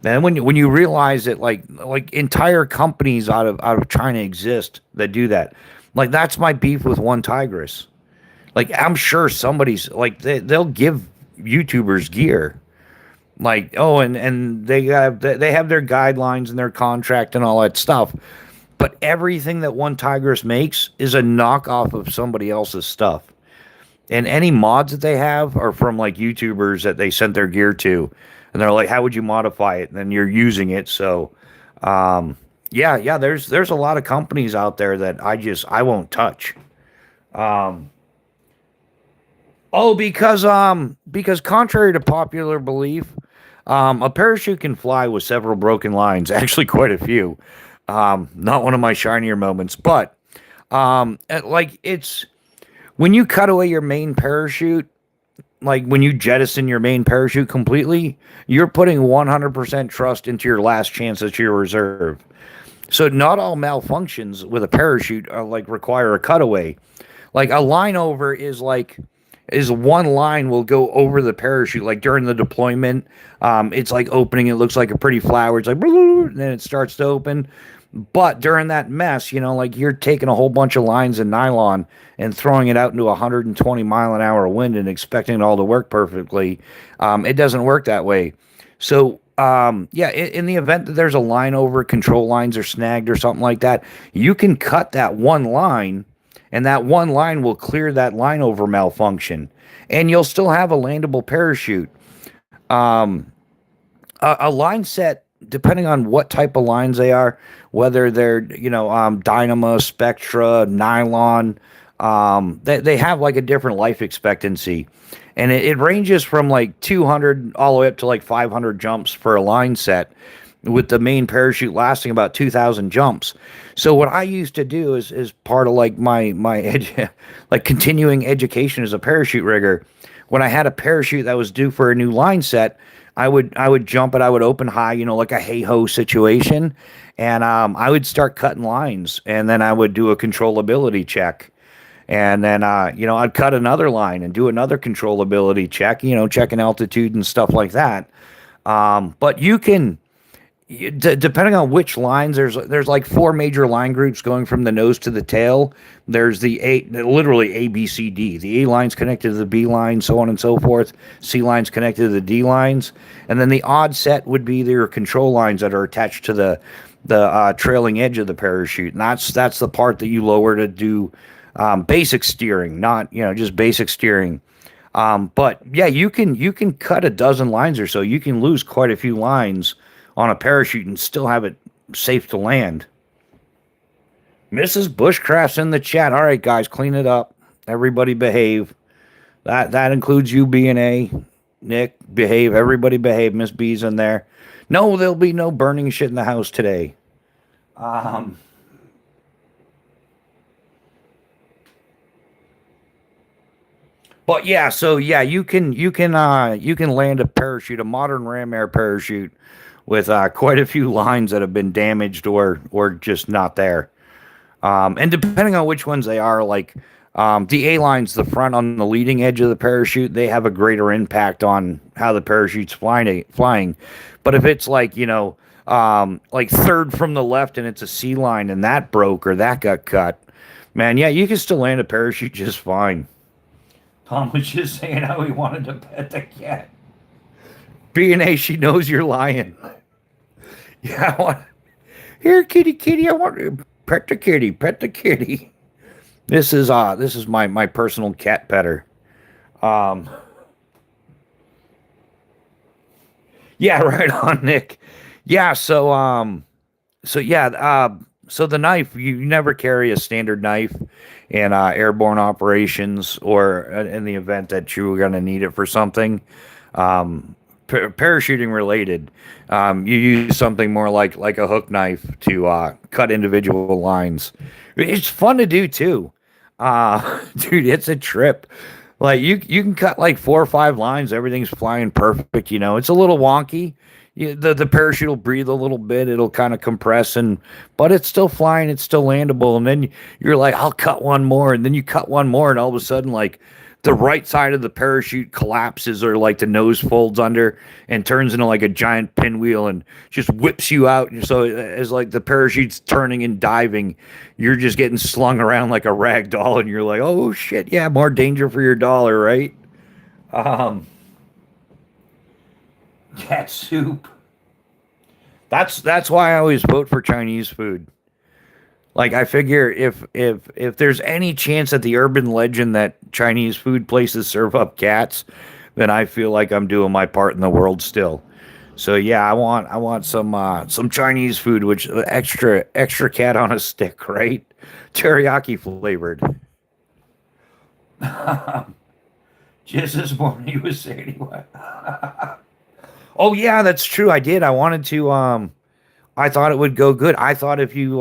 And when you realize that like entire companies out of China exist that do that, like that's my beef with One Tigress. Like I'm sure somebody's like they'll give YouTubers gear, like, oh, and they have their guidelines and their contract and all that stuff, but everything that One Tigress makes is a knockoff of somebody else's stuff. And any mods that they have are from like YouTubers that they sent their gear to, and they're like, how would you modify it? And then you're using it. So yeah, there's a lot of companies out there that I won't touch. um because contrary to popular belief, a parachute can fly with several broken lines. Actually, quite a few. Not one of my shinier moments, but like it's when you cut away your main parachute, like when you jettison your main parachute completely, you're putting 100% trust into your last chance at your reserve. So not all malfunctions with a parachute are like require a cutaway. Like a line over is one line will go over the parachute like during the deployment. It's like opening, it looks like a pretty flower, it's like and then it starts to open. But during that mess, like you're taking a whole bunch of lines of nylon and throwing it out into 120-mile-an-hour wind and expecting it all to work perfectly. It doesn't work that way. So yeah, in the event that there's a line over, control lines are snagged or something like that, you can cut that one line, and that one line will clear that line over malfunction, and you'll still have a landable parachute. Um, a line set, depending on what type of lines they are, whether they're Dynama, Spectra, nylon, they have like a different life expectancy, and it ranges from like 200 all the way up to like 500 jumps for a line set, with the main parachute lasting about 2,000 jumps. So what I used to do is part of like like continuing education as a parachute rigger. When I had a parachute that was due for a new line set, I would jump it. I would open high, like a hey ho situation, and I would start cutting lines, and then I would do a controllability check, and then I'd cut another line and do another controllability check, checking altitude and stuff like that. But depending on which lines, there's like four major line groups going from the nose to the tail. There's literally A, B, C, D. The A line's connected to the B line, so on and so forth. C line's connected to the D lines, and then the odd set would be their control lines that are attached to the trailing edge of the parachute, and that's the part that you lower to do basic steering, not just basic steering. But yeah, you can cut a dozen lines or so. You can lose quite a few lines on a parachute and still have it safe to land. Mrs. Bushcraft's in the chat. All right, guys, clean it up. Everybody behave. That includes you, B and A. Nick, behave. Everybody behave. Miss B's in there. No, there'll be no burning shit in the house today. Um, but yeah, so yeah, you can land a parachute, a modern ram air parachute, with quite a few lines that have been damaged or just not there. And depending on which ones they are, like the A lines, the front on the leading edge of the parachute, they have a greater impact on how the parachute's flying. But if it's like, like third from the left and it's a C line and that broke or that got cut, man, yeah, you can still land a parachute just fine. Tom was just saying how he wanted to pet the cat. B&A, she knows you're lying. Yeah, here, kitty, kitty, I want to pet the kitty, pet the kitty. This is my personal cat petter. Um, yeah, right on, Nick. Yeah, so the knife, you never carry a standard knife in airborne operations or in the event that you were going to need it for something. Um, Parachuting related, you use something more like a hook knife to cut individual lines. It's fun to do too. Dude, it's a trip. Like you can cut like 4 or 5 lines, everything's flying perfect. It's a little wonky. The parachute will breathe a little bit. It'll kind of compress, but it's still flying. It's still landable. And then you're like, I'll cut one more, and then you cut one more, and all of a sudden, like the right side of the parachute collapses, or like the nose folds under and turns into like a giant pinwheel and just whips you out. So as like the parachute's turning and diving, you're just getting slung around like a rag doll, and you're like, oh shit, yeah, more danger for your dollar, right? Um, Cat soup. That's why I always vote for Chinese food. Like I figure if there's any chance that the urban legend that Chinese food places serve up cats, then I feel like I'm doing my part in the world still. So yeah, I want some Chinese food, which extra cat on a stick, right? Teriyaki flavored. Just this morning he was saying what? Oh yeah, that's true. I did. I wanted to. I thought it would go good. I thought if you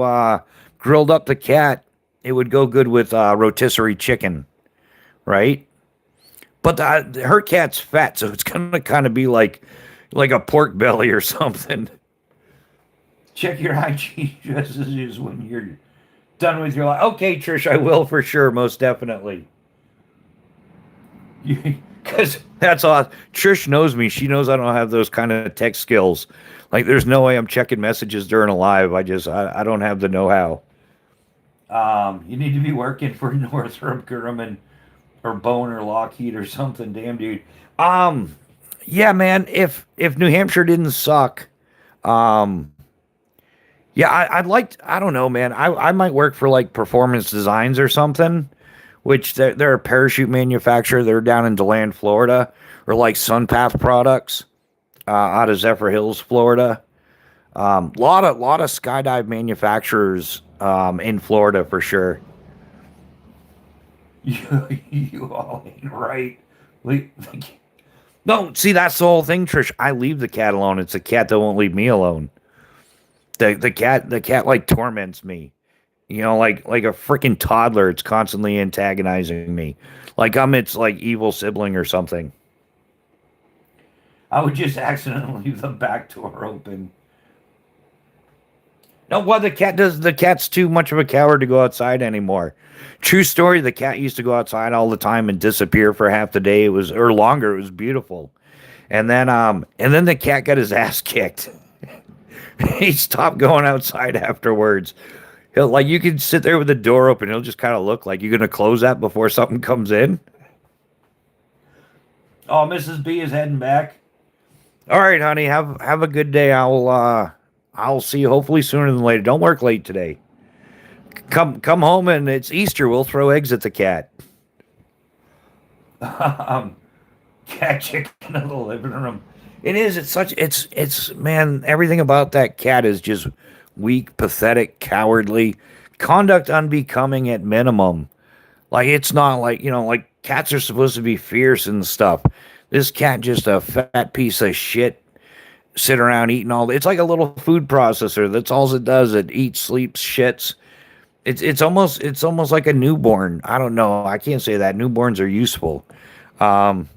grilled up the cat, it would go good with rotisserie chicken, right? But her cat's fat, so it's gonna kind of be like a pork belly or something. Check your hygiene messages when you're done with your life. Okay, Trish, I will for sure, most definitely. Because that's all. Trish knows me. She knows I don't have those kind of tech skills. Like, there's no way I'm checking messages during a live. I don't have the know-how. You need to be working for Northrop Grumman or Boeing or Lockheed or something. Damn, dude. Um, yeah, man. If New Hampshire didn't suck, um, yeah, I'd like. I don't know, man. I might work for like Performance Designs or something. Which they're a parachute manufacturer. They're down in DeLand, Florida, or like Sunpath Products out of Zephyr Hills, Florida. Lot of skydive manufacturers in Florida for sure. You all ain't right. We, no, see that's the whole thing, Trish. I leave the cat alone. It's the cat that won't leave me alone. The cat like torments me. Like a freaking toddler. It's constantly antagonizing me, like I'm its like evil sibling or something. I would just accidentally leave the back door open. No, what the cat does? The cat's too much of a coward to go outside anymore. True story. The cat used to go outside all the time and disappear for half the day. It was or longer. It was beautiful. And then the cat got his ass kicked. He stopped going outside afterwards. He'll like you can sit there with the door open. He'll just kind of look like you're gonna close that before something comes in. Oh, Mrs. B is heading back. All right, honey. Have a good day. I'll see you hopefully sooner than later. Don't work late today. Come home and it's Easter. We'll throw eggs at the cat. um, Cat chicken in the living room. It is. It's man. Everything about that cat is just weak, pathetic, cowardly, conduct unbecoming at minimum. Like it's not like like cats are supposed to be fierce and stuff. This cat just a fat piece of shit. Sit around eating all. It's like a little food processor. That's all it does. It eats, sleeps, shits. It's almost like a newborn. I don't know. I can't say that. Newborns are useful. Um,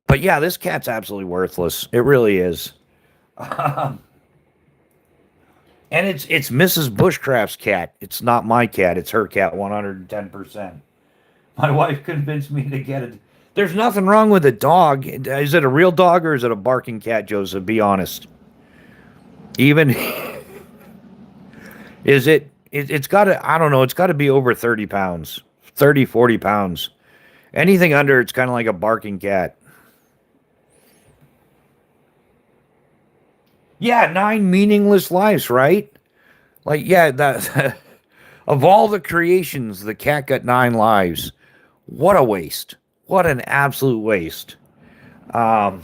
but yeah, this cat's absolutely worthless. It really is. And it's Mrs. Bushcraft's cat. It's not my cat. It's her cat. 110%. My wife convinced me to get it. There's nothing wrong with a dog. Is it a real dog or is it a barking cat, Joseph? Be honest. Even is it's got to, I don't know, it's got to be over 30 pounds, 30, 40 pounds. Anything under, it's kind of like a barking cat. Yeah, 9 meaningless lives, right? Like, yeah, that of all the creations, the cat got 9 lives. What a waste. What an absolute waste. Um,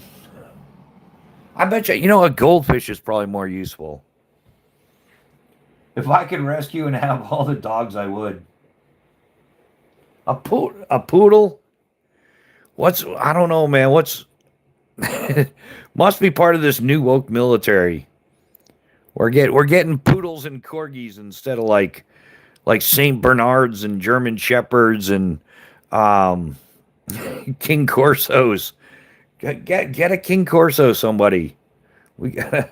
I bet you, a goldfish is probably more useful. If I could rescue and have all the dogs, I would. A poodle? I don't know, man. Must be part of this new woke military. We're getting poodles and corgis instead of like Saint Bernards and German shepherds and um King Corsos. Get a King Corso, somebody. We gotta.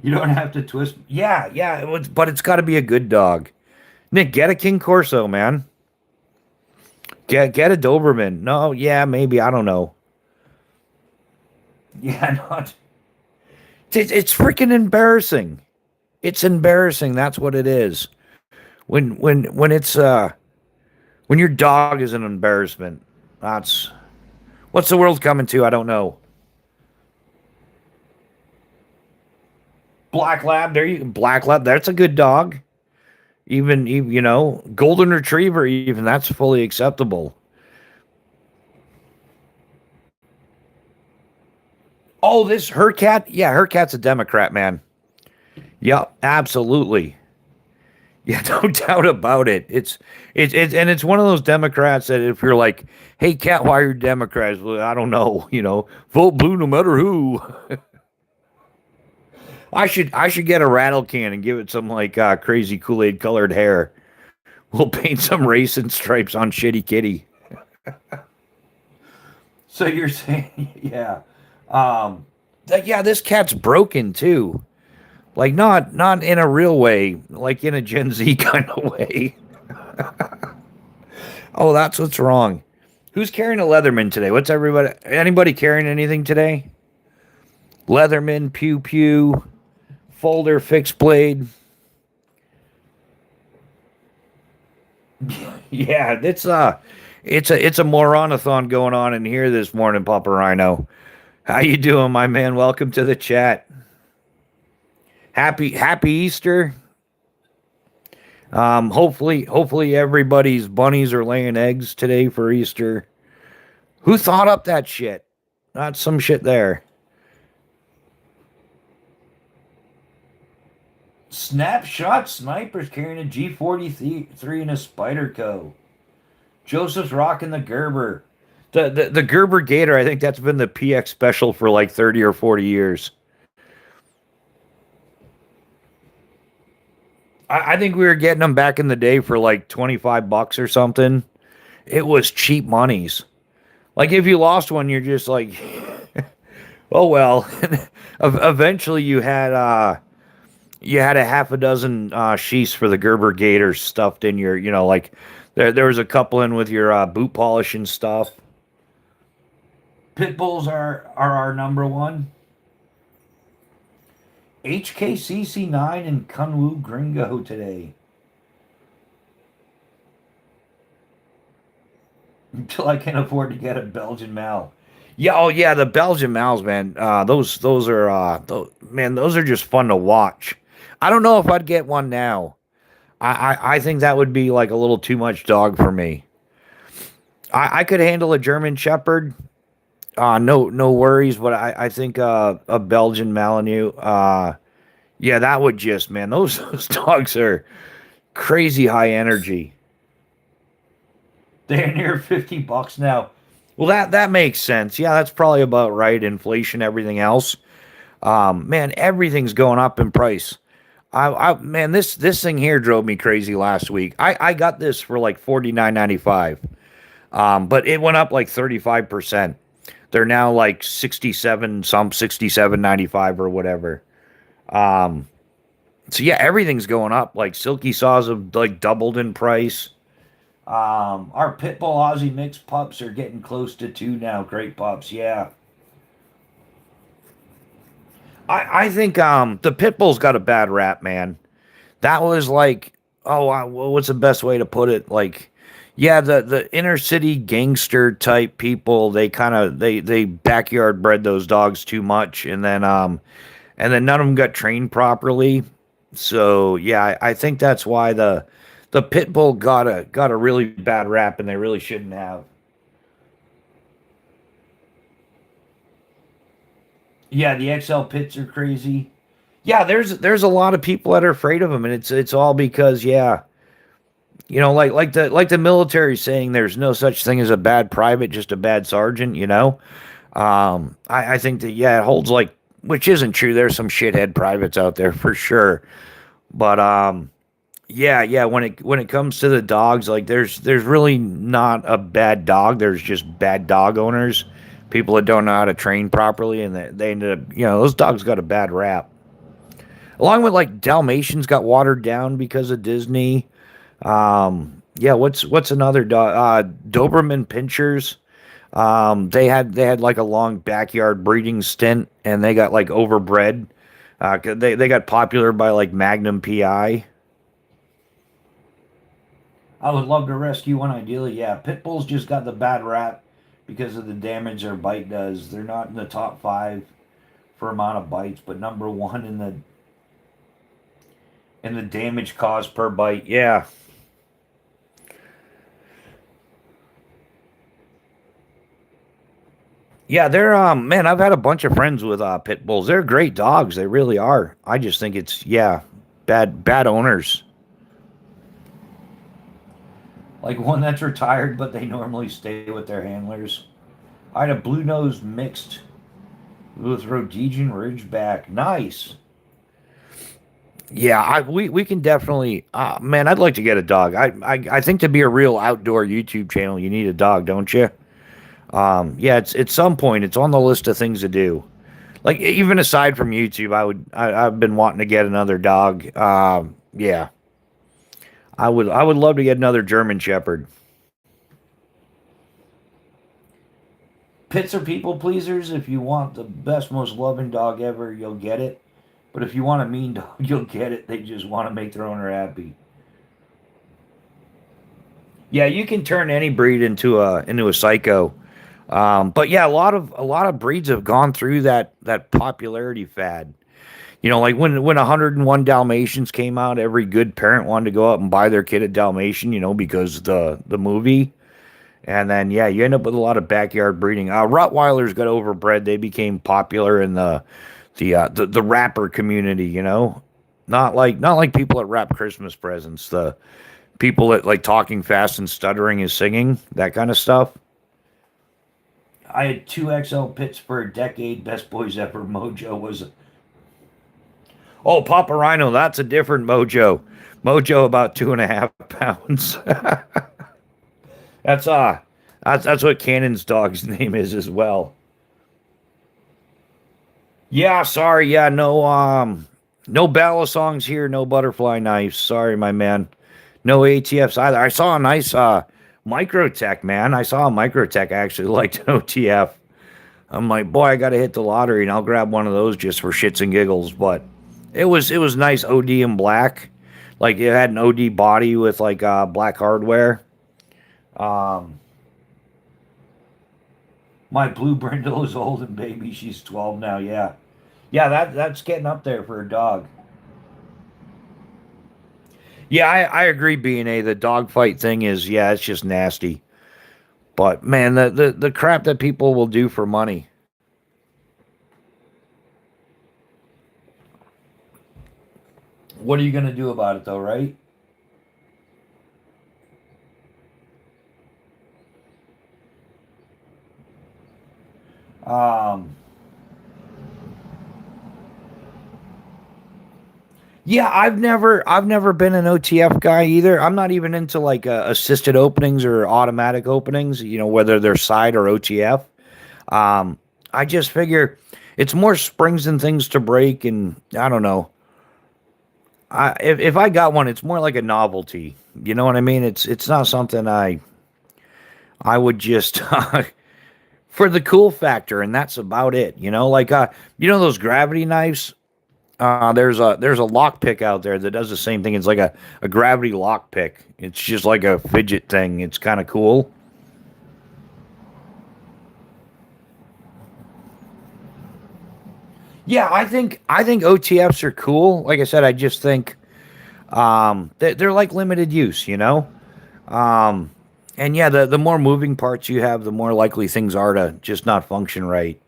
You don't have to twist. Yeah, yeah, but it's got to be a good dog. Nick, get a King Corso, man. Get a Doberman. No, yeah, maybe, I don't know. Yeah, not. It's freaking embarrassing. It's embarrassing. That's what it is. When it's when your dog is an embarrassment. That's what's the world coming to? I don't know. Black Lab. Black Lab. That's a good dog. Even Golden Retriever. Even that's fully acceptable. Oh, this her cat. Yeah, her cat's a Democrat, man. Yep, absolutely. Yeah, no doubt about it. It's one of those Democrats that if you're like, hey, cat, why are you Democrats? Well, I don't know. Vote blue no matter who. I should get a rattle can and give it some like crazy Kool-Aid colored hair. We'll paint some racing stripes on Shitty Kitty. So you're saying, yeah, yeah, this cat's broken too. Like not in a real way, like in a Gen Z kind of way. Oh, that's what's wrong. Who's carrying a Leatherman today? What's everybody? Anybody carrying anything today? Leatherman, pew pew, folder, fixed blade. Yeah, it's a moronathon going on in here this morning, Papa Rhino. How you doing, my man? Welcome to the chat. Happy Easter. Hopefully everybody's bunnies are laying eggs today for Easter. Who thought up that shit? Not some shit there. Snapshot snipers carrying a G43 and a Spyderco. Joseph's rocking the Gerber. The Gerber Gator, I think that's been the PX special for like 30 or 40 years. I think we were getting them back in the day for like $25 or something. It was cheap monies. Like if you lost one, you're just like, oh well. Eventually, you had a half a dozen sheaths for the Gerber Gators stuffed in your, like there was a couple in with your boot polish and stuff. Pit bulls are our number one. HKCC9 and Kunwu Gringo today. Until I can afford to get a Belgian Mal. Yeah, oh yeah, the Belgian Mals, man. Those are just fun to watch. I don't know if I'd get one now. I think that would be like a little too much dog for me. I could handle a German Shepherd. No worries. But I think a Belgian Malinois. Yeah, that would just, man. Those dogs are crazy high energy. They're near $50 now. Well, that makes sense. Yeah, that's probably about right. Inflation, everything else. Man, everything's going up in price. Man, this thing here drove me crazy last week. I got this for like 49.95. But it went up like 35%. They're now like 67, some 67.95 or whatever. Um, so yeah, everything's going up. Like silky saws have like doubled in price. Our pit bull Aussie mixed pups are getting close to two now. Great pups, yeah. I think the pit bull's got a bad rap, man. That was like, oh, what's the best way to put it? Like, yeah, the inner city gangster type people, they kind of they backyard bred those dogs too much, and then none of them got trained properly. So yeah, I think that's why the pit bull got a really bad rap, and they really shouldn't have. Yeah, the XL pits are crazy. Yeah, there's a lot of people that are afraid of them, and it's all because yeah, like the military saying there's no such thing as a bad private, just a bad sergeant. I think that yeah, it holds like which isn't true. There's some shithead privates out there for sure, but yeah, when it comes to the dogs, like there's really not a bad dog. There's just bad dog owners, people that don't know how to train properly, and they ended up those dogs got a bad rap. Along with like Dalmatians got watered down because of Disney. Yeah, what's another dog? Doberman Pinchers. They had like a long backyard breeding stint, and they got like overbred. 'Cause they got popular by like Magnum PI. I would love to rescue one ideally. Yeah, pit bulls just got the bad rap because of the damage their bite does. They're not in the top five for amount of bites, but number one in the damage caused per bite. Yeah, yeah, they're man, I've had a bunch of friends with pit bulls. They're great dogs. They really are. I just think it's yeah, bad owners. Like one that's retired, but they normally stay with their handlers. I had a blue nose mixed with Rhodesian Ridgeback. Nice. Yeah, we can definitely. Man, I'd like to get a dog. I think to be a real outdoor YouTube channel, you need a dog, don't you? Yeah, it's at some point it's on the list of things to do. Like even aside from YouTube, I've been wanting to get another dog. Yeah, I would love to get another German Shepherd. Pits are people pleasers. If you want the best, most loving dog ever, you'll get it. But if you want a mean dog, you'll get it. They just want to make their owner happy. Yeah, you can turn any breed into a psycho. But yeah, a lot of breeds have gone through that popularity fad. Like when 101 Dalmatians came out, every good parent wanted to go out and buy their kid a Dalmatian, because the movie. And then yeah, you end up with a lot of backyard breeding. Rottweilers got overbred; they became popular in the rapper community. Not like people that rap Christmas presents. The people that like talking fast and stuttering is singing that kind of stuff. I had two XL pits for a decade. Best boys ever. Mojo was. Oh, Papa Rhino, that's a different Mojo. Mojo about 2.5 pounds. that's uh that's what Cannon's dog's name is as well. Yeah, sorry, yeah, no battle songs here, no butterfly knives. Sorry, my man. No ATFs either. I saw a nice Microtech, man. I saw a Microtech I actually liked an OTF. I'm like, boy, I gotta hit the lottery and I'll grab one of those just for shits and giggles. But it was nice OD in black. Like it had an OD body with like black hardware. Um my blue brindle is old and baby. She's 12 now, yeah. Yeah, that's getting up there for a dog. Yeah, I agree, B&A. The dogfight thing is, yeah, it's just nasty. But man, the crap that people will do for money. What are you gonna do about it though, right? Um, yeah, I've never been an OTF guy either. I'm not even into like assisted openings or automatic openings. Whether they're side or OTF. Um, I just figure it's more springs and things to break, and I don't know. If I got one, it's more like a novelty. You know what I mean? It's not something I would just for the cool factor, and that's about it. Like those gravity knives. There's a lock pick out there that does the same thing. It's like a gravity lock pick. It's just like a fidget thing. It's kind of cool. Yeah, I think OTFs are cool. Like I said, I just think they're like limited use. Um, and yeah, the more moving parts you have, the more likely things are to just not function right.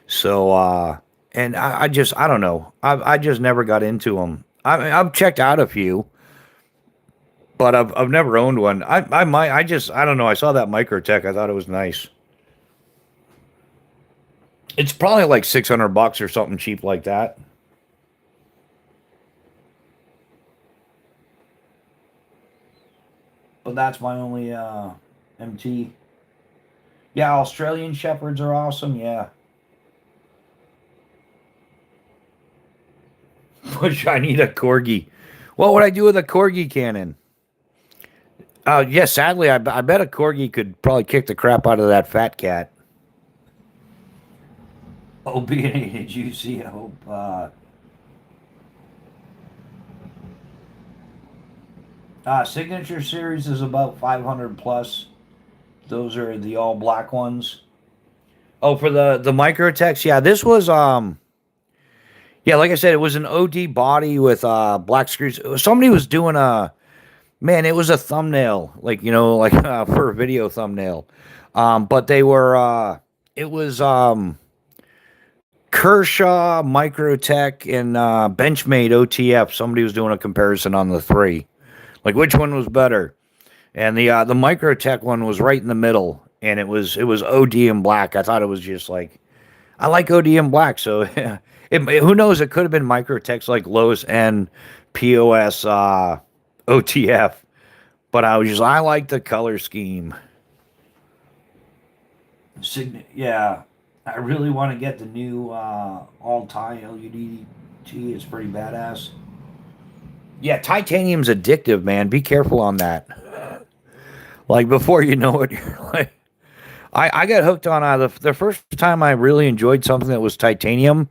So, and I don't know. I just never got into them. I've checked out a few, but I've never owned one. I might. I don't know. I saw that Microtech. I thought it was nice. It's probably like $600 or something cheap like that. But that's my only MT. Yeah, Australian Shepherds are awesome. Yeah. Which I need a corgi. What would I do with a corgi cannon? Yeah, sadly, I bet a corgi could probably kick the crap out of that fat cat. Oh, being did you see? I hope. Signature series is about 500 plus. Those are the all black ones. Oh, for the microtext, yeah, this was yeah, like I said, it was an OD body with black screws. Somebody was doing a man. It was a thumbnail, like like for a video thumbnail. But they were it was Kershaw, Microtech, and Benchmade OTF. Somebody was doing a comparison on the three, like which one was better. And the Microtech one was right in the middle, and it was OD and black. I thought it was just like I like OD and black, so who knows? It could have been Microtech's like lowest end POS OTF, but I like the color scheme. Yeah, I really want to get the new all tie LED T. It's pretty badass. Yeah, titanium's addictive, man. Be careful on that. Like before you know it, you're like, I got hooked on the first time I really enjoyed something that was titanium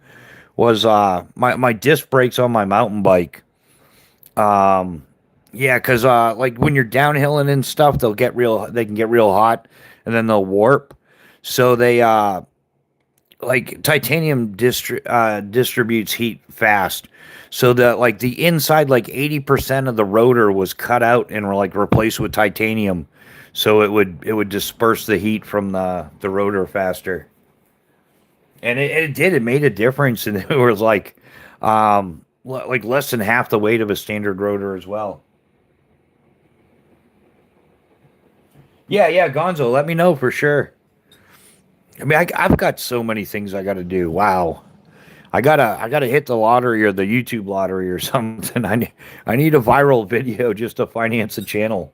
was my disc brakes on my mountain bike. Um, yeah, because like when you're downhilling and stuff, they can get real hot, and then they'll warp. So they like titanium distributes heat fast. So that like the inside, like 80% of the rotor was cut out and were like replaced with titanium, so it would disperse the heat from the rotor faster. And it did. It made a difference, and it was like less than half the weight of a standard rotor as well. Yeah, yeah, Gonzo, let me know for sure. I mean, I've got so many things I got to do. Wow. I gotta hit the lottery or the YouTube lottery or something. I need a viral video just to finance the channel.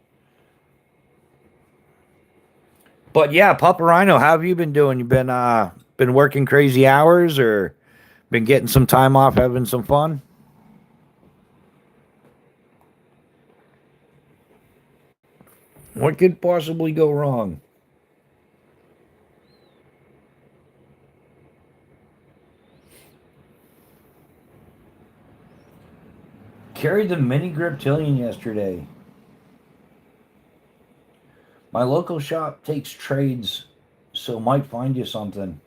But yeah, Papa Rhino, how have you been doing? You been working crazy hours or been getting some time off, having some fun? What could possibly go wrong? Carried the mini griptilian yesterday. My local shop takes trades, so might find you something.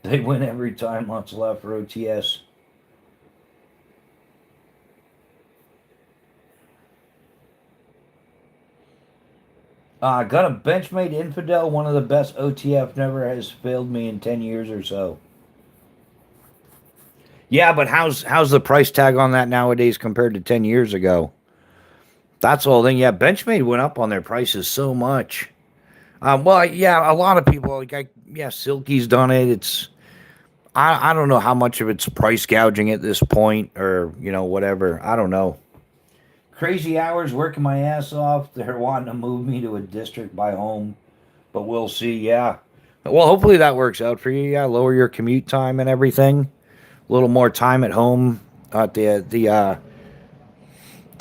They win every time. Lots left for OTS. Got a Benchmade Infidel, one of the best OTF. Never has failed me in 10 years or so. Yeah, but how's the price tag on that nowadays compared to 10 years ago? That's the whole thing. Yeah, Benchmade went up on their prices so much. Well, yeah, a lot of people yeah, Silky's done it. I don't know how much of it's price gouging at this point, or whatever. I don't know. Crazy hours working my ass off. They're wanting to move me to a district by home, but we'll see. Yeah. Well, hopefully that works out for you. Yeah, lower your commute time and everything. A little more time at home at the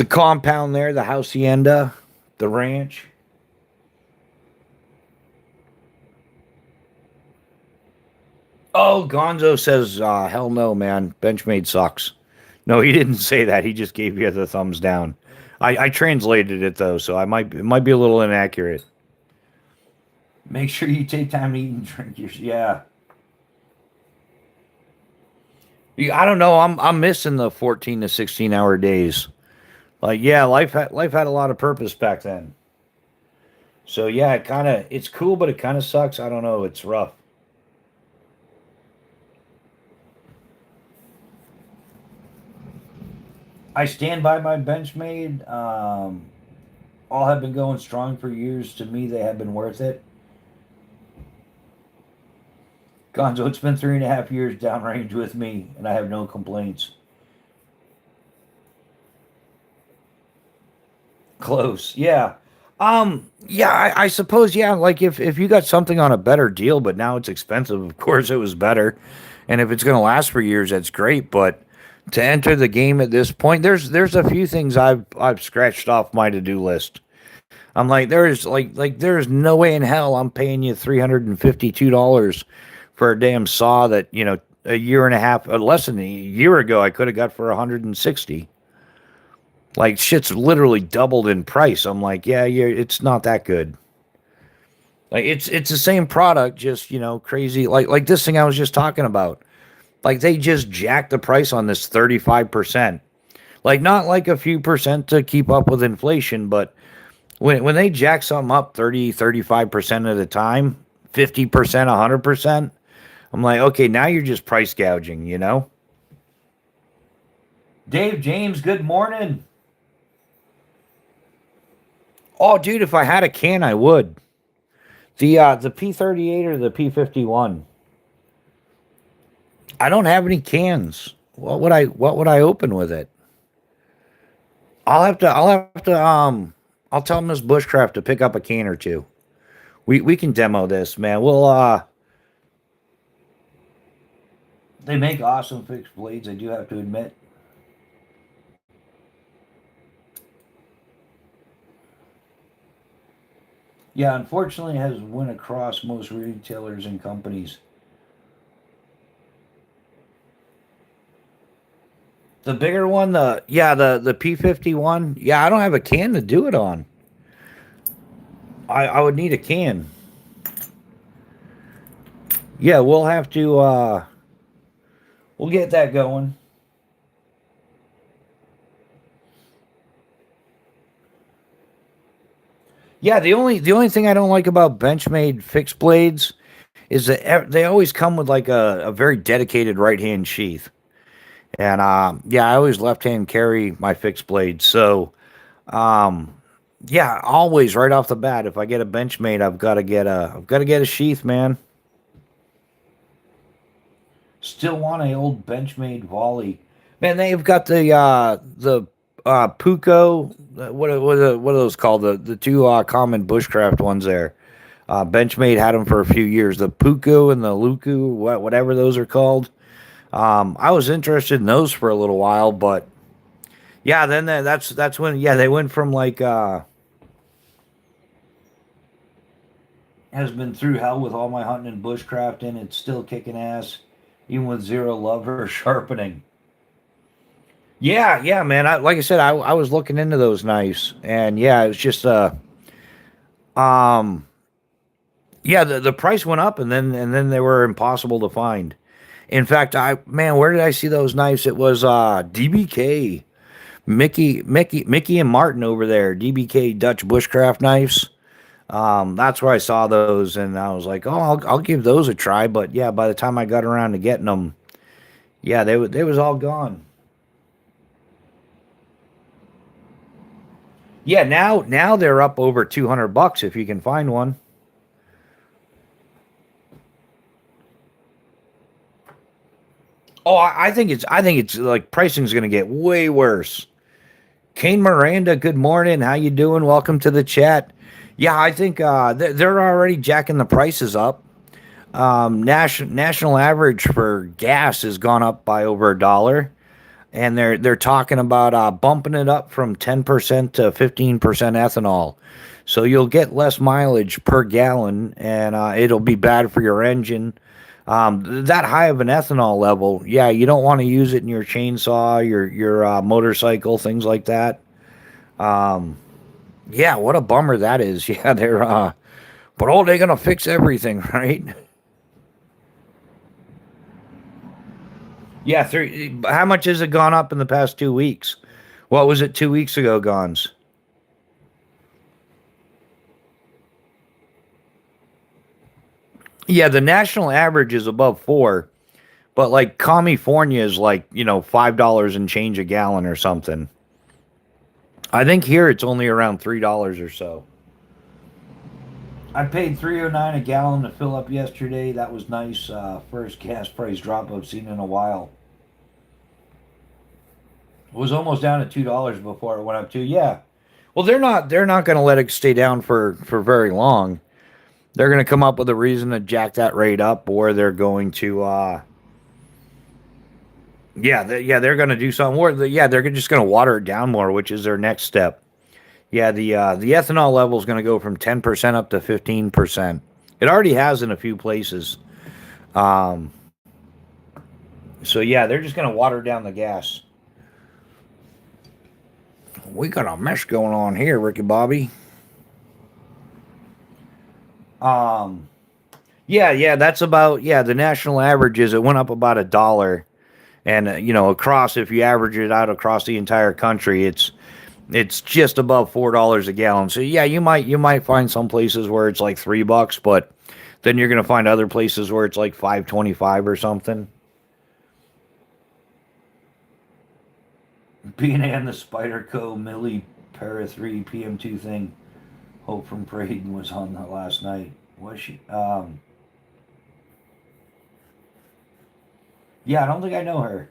compound there, the hacienda, the ranch. Oh, Gonzo says, hell no, man. Benchmade sucks. No, he didn't say that. He just gave you the thumbs down. I translated it though, so it might be a little inaccurate. Make sure you take time to eat and drink your yeah. I don't know. I'm missing the 14 to 16 hour days. Like yeah, life had a lot of purpose back then. So yeah, it's cool, but it kind of sucks. I don't know. It's rough. I stand by my Benchmade. All have been going strong for years. To me, they have been worth it. Gonzo, it's been 3.5 years downrange with me, and I have no complaints. Close, yeah. Yeah, I suppose, yeah. Like if you got something on a better deal, but now it's expensive, of course it was better. And if it's going to last for years, that's great. But to enter the game at this point, there's a few things I've scratched off my to do list. I'm like, there's no way in hell I'm paying you $352 for a damn saw that a year and a half, less than a year ago, I could have got for 160. Like shit's literally doubled in price. I'm like, yeah, it's not that good. Like it's the same product, just crazy. Like this thing I was just talking about. Like they just jacked the price on this 35%. Like not like a few percent to keep up with inflation, but when they jack something up 35% at a time, 50%, 100%, I'm like, okay, now you're just price gouging. Dave James, good morning. Oh, dude, if I had a can, I would. The P38 or the P51. I don't have any cans. What would I open with it? I'll tell Miss Bushcraft to pick up a can or two. We can demo this, man. They make awesome fixed blades, I do have to admit. Yeah, unfortunately, it has went across most retailers and companies. The bigger one, the P51. Yeah, I don't have a can to do it on. I would need a can. Yeah, we'll get that going. Yeah, the only thing I don't like about Benchmade fixed blades is that they always come with like a very dedicated right hand sheath. And yeah, I always left hand carry my fixed blades. So um yeah, always right off the bat, if I get a Benchmade, I've got to get a sheath, man. Still want a old Benchmade volley. Man, they've got the Puko. What are those called? The two common bushcraft ones there. Benchmade had them for a few years. The Puko and the Luku, whatever those are called. I was interested in those for a little while, but yeah, then that's when they went from like has been through hell with all my hunting and bushcraft, and it's still kicking ass, even with zero love or sharpening. Yeah, man. Like I said, I was looking into those knives, and yeah, it was just um yeah, the price went up, and then they were impossible to find. In fact, where did I see those knives? It was DBK, Mickey and Martin over there, DBK Dutch Bushcraft knives. That's where I saw those, and I was like, oh, I'll give those a try. But yeah, by the time I got around to getting them, yeah, they was all gone. Yeah, now they're up over $200 if you can find one. Oh, I think it's like pricing's going to get way worse. Kane Miranda, good morning. How you doing? Welcome to the chat. Yeah, I think they're already jacking the prices up. National average for gas has gone up by over $1, and they're talking about bumping it up from 10% to 15% ethanol. So you'll get less mileage per gallon, and it'll be bad for your engine. That high of an ethanol level, yeah, you don't want to use it in your chainsaw, your motorcycle, things like that. Um, yeah, what a bummer that is. Yeah, but oh, they're gonna fix everything, right? Yeah, how much has it gone up in the past 2 weeks? What was it 2 weeks ago, Gons? Yeah, the national average is above four, but like California is like, $5 and change a gallon or something. I think here it's only around $3 or so. I paid 3.09 a gallon to fill up yesterday. That was nice. First gas price drop I've seen in a while. It was almost down to $2 before it went up to. Yeah. Well, they're not going to let it stay down for very long. They're going to come up with a reason to jack that rate up, or they're going to they're going to do something more. They're just going to water it down more, which is their next step. Yeah, the ethanol level is going to go from 10% up to 15%. It already has in a few places. Um, so yeah, they're just going to water down the gas. We got a mess going on here, Ricky Bobby. Um, yeah, that's about the national average is it went up about $1, and across if you average it out across the entire country, it's just above $4 a gallon. So yeah, you might find some places where it's like $3, but then you're gonna find other places where it's like 5.25 or something. B&A and the Spider Co. Millie Para 3 PM2 thing. Hope from Braden was on that last night. Was she? Yeah, I don't think I know her.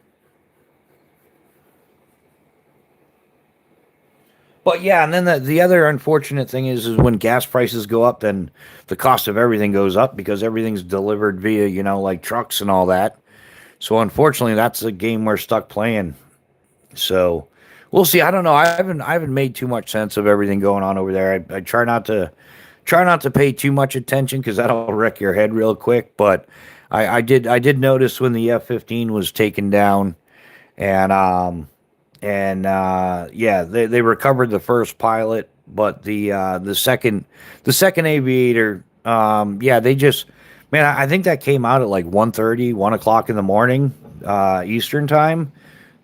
But yeah, and then the other unfortunate thing is when gas prices go up, then the cost of everything goes up because everything's delivered via like trucks and all that. So unfortunately, that's a game we're stuck playing. So we'll see. I don't know. I haven't made too much sense of everything going on over there. I try not to pay too much attention because that'll wreck your head real quick. But I did notice when the F-15 was taken down, and yeah, they recovered the first pilot, but the second aviator, yeah, they just, man, I think that came out at like 1:30, 1 o'clock in the morning, Eastern time,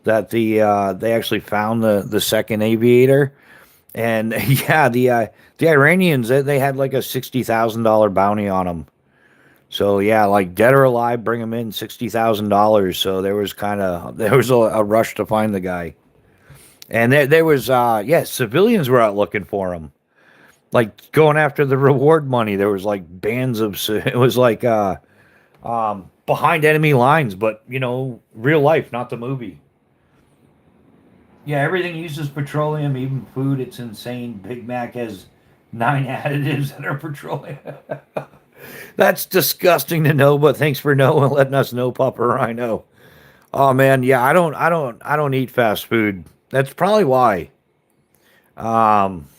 that they actually found the second aviator. And yeah, the Iranians, they had like a $60,000 bounty on them. So yeah, like dead or alive, bring him in $60,000. So there was a rush to find the guy. And there was civilians were out looking for him, like going after the reward money. There was like bands of it was like behind enemy lines, but real life, not the movie. Yeah, everything uses petroleum, even food. It's insane. Big Mac has 9 additives that are petroleum. That's disgusting to know, but thanks for knowing, letting us know, Papa Rhino. Oh man, yeah, I don't eat fast food. That's probably why. Um,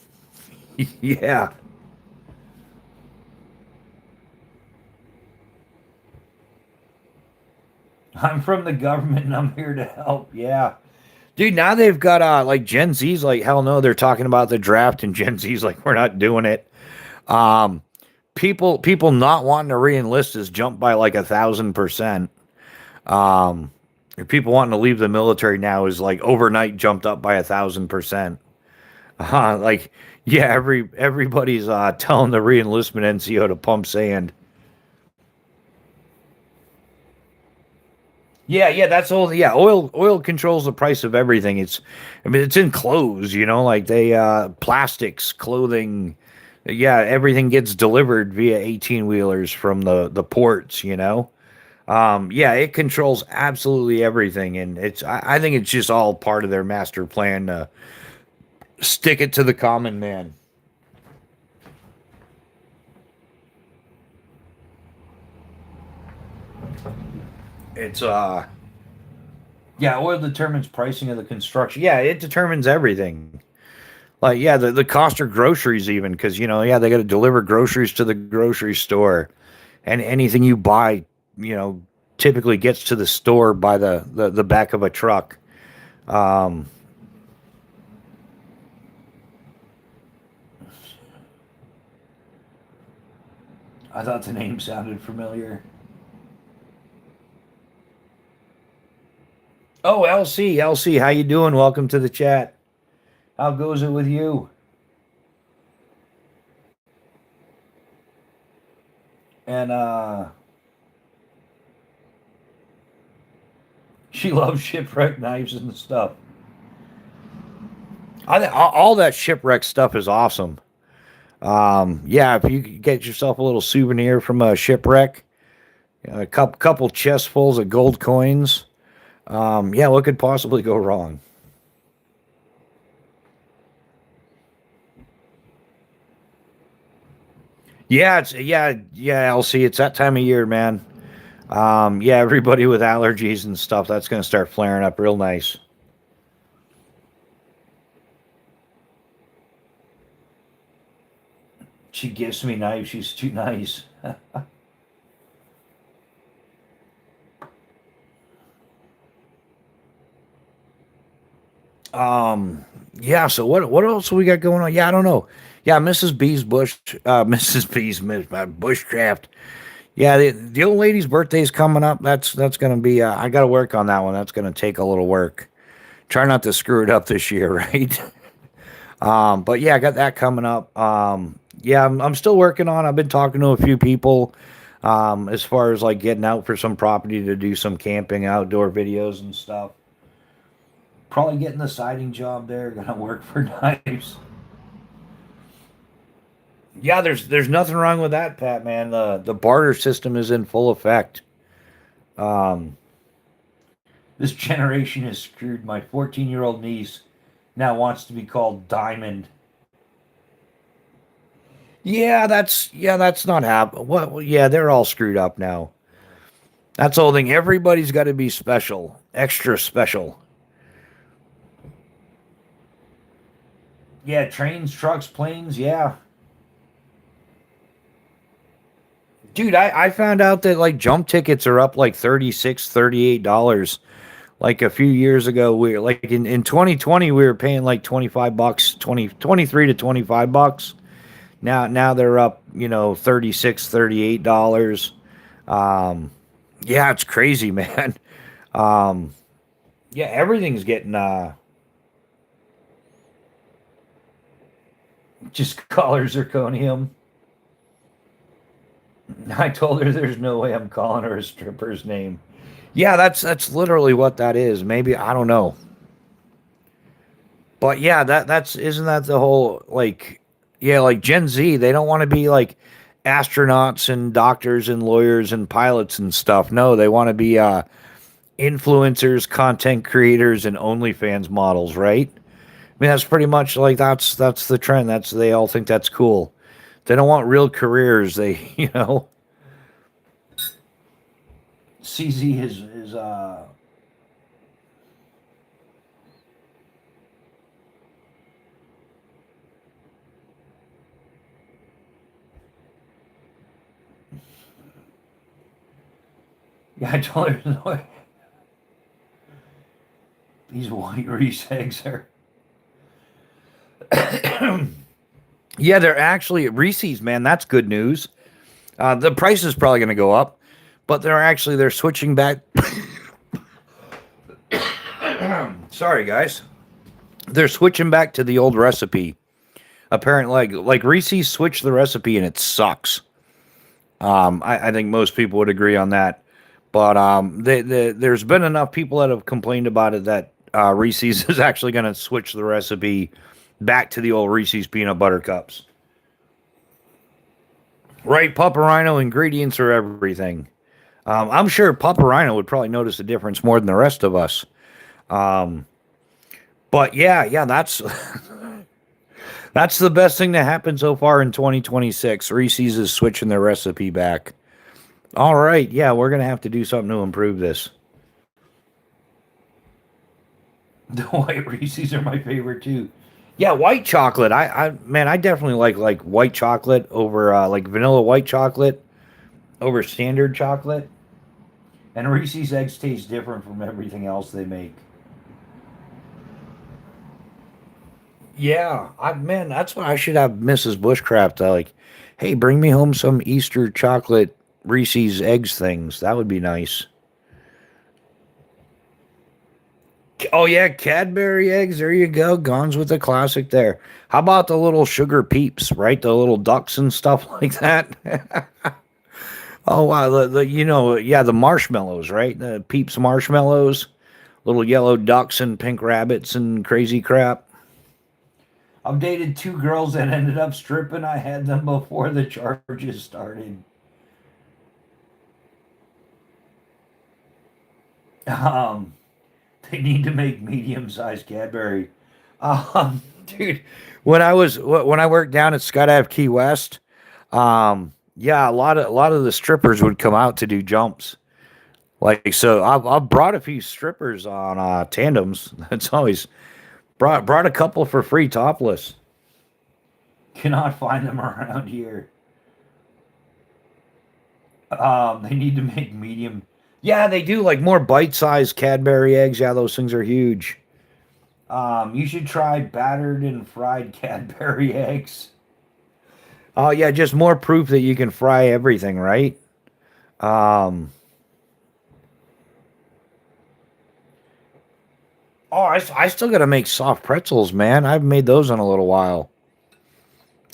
yeah, I'm from the government and I'm here to help. Yeah, dude. Now they've got like Gen Z's like hell no. They're talking about the draft and Gen Z's like we're not doing it. Um, people not wanting to re-enlist has jumped by like 1,000%. Um, people wanting to leave the military now is like overnight jumped up by 1,000%. Like yeah, everybody's telling the re-enlistment NCO to pump sand. Yeah, yeah, that's all. Yeah, oil controls the price of everything. I mean, it's in clothes, like they plastics, clothing. Yeah, everything gets delivered via 18 wheelers from the ports. Yeah, it controls absolutely everything, and I think it's just all part of their master plan to stick it to the common man. It's Yeah, oil determines pricing of the construction. Yeah, it determines everything. Like, yeah, the cost of groceries, even, because, yeah, they got to deliver groceries to the grocery store. And anything you buy, you know, typically gets to the store by the back of a truck. Um, I thought the name sounded familiar. Oh, LC, how you doing? Welcome to the chat. How goes it with you? And she loves shipwreck knives and stuff. All that shipwreck stuff is awesome. Yeah, if you could get yourself a little souvenir from a shipwreck, a couple chestfuls of gold coins. Yeah, what could possibly go wrong? Yeah, yeah, LC. It's that time of year, man. Yeah, everybody with allergies and stuff, that's gonna start flaring up real nice. She gives me knives. She's too nice. Um, yeah. So what else we got going on? Yeah, I don't know. Yeah, Mrs. B's Mrs. B's Bushcraft. Yeah, the old lady's birthday's coming up. That's gonna be. I got to work on that one. That's gonna take a little work. Try not to screw it up this year, right? But yeah, I got that coming up. Yeah, I'm still working on. I've been talking to a few people. As far as like getting out for some property to do some camping, outdoor videos and stuff. Probably getting the siding job there. Gonna work for knives. Yeah, there's nothing wrong with that, Pat. Man, the barter system is in full effect. Um, this generation is screwed. My 14-year-old niece now wants to be called Diamond. Yeah, that's not happening. What? Well, yeah, they're all screwed up now. That's the whole thing. Everybody's got to be special, extra special. Yeah, trains, trucks, planes. Yeah, dude, I found out that like jump tickets are up like 36, $38. Like a few years ago, we were like in 2020, we were paying like 25 bucks, 23 to 25 bucks. Now they're up, 36, $38. Um, yeah, it's crazy, man. Um, yeah, everything's getting, just color zirconium. I told her there's no way I'm calling her a stripper's name. Yeah, that's literally what that is. Maybe I don't know. But yeah, that's isn't that the whole like yeah, like Gen Z, they don't want to be like astronauts and doctors and lawyers and pilots and stuff. No, they want to be influencers, content creators and OnlyFans models, right? I mean, that's pretty much like that's the trend. That's they all think that's cool. They don't want real careers. They, CZ is yeah, I told her no, these white Reese eggs are yeah, they're actually Reese's, man. That's good news. The price is probably going to go up, but they're switching back. Sorry, guys. They're switching back to the old recipe. Apparently, like Reese's switched the recipe and it sucks. I think most people would agree on that. But there's been enough people that have complained about it that Reese's is actually going to switch the recipe back to the old Reese's peanut butter cups. Right, Rhino ingredients are everything. I'm sure Rhino would probably notice the difference more than the rest of us. Um, but yeah, that's the best thing that happened so far in 2026. Reese's is switching their recipe back. All right, yeah, we're gonna have to do something to improve this. The white Reese's are my favorite too. Yeah, white chocolate. Man, I definitely like white chocolate over like vanilla white chocolate over standard chocolate. And Reese's eggs taste different from everything else they make. Yeah, man, that's what I should have Mrs. Bushcraft like. Hey, bring me home some Easter chocolate Reese's eggs things. That would be nice. Oh yeah, Cadbury eggs. There you go. Gone's with the classic there. How about the little sugar peeps, right? The little ducks and stuff like that. Oh wow, yeah, the marshmallows, right? The peeps marshmallows, little yellow ducks and pink rabbits and crazy crap. I've dated two girls that ended up stripping. I had them before the charges started. Um, they need to make medium-sized Cadbury. Dude, when I worked down at Skydive Key West, yeah, a lot of the strippers would come out to do jumps. Like so, I've brought a few strippers on tandems. That's always brought a couple for free topless. Cannot find them around here. They need to make medium. Yeah, they do like more bite-sized Cadbury eggs. Yeah, those things are huge. You should try battered and fried Cadbury eggs. Oh yeah, just more proof that you can fry everything, right? Um, I still got to make soft pretzels, man. I haven't made those in a little while.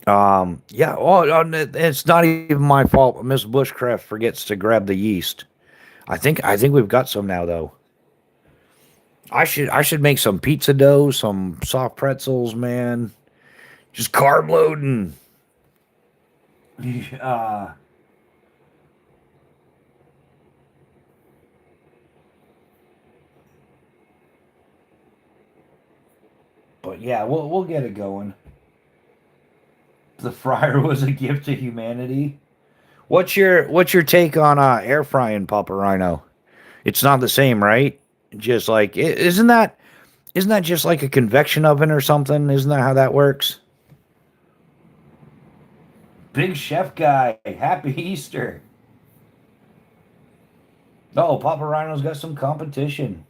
Yeah. It's not even my fault. Miss Bushcraft forgets to grab the yeast. I think we've got some now though. I should make some pizza dough, some soft pretzels, man. Just carb loading. Uh, but yeah, we'll get it going. The fryer was a gift to humanity. What's your take on air frying, Papa Rhino? It's not the same, right? Just like isn't that just like a convection oven or something? Isn't that how that works? Big chef guy, happy Easter. Oh, Papa Rhino's got some competition.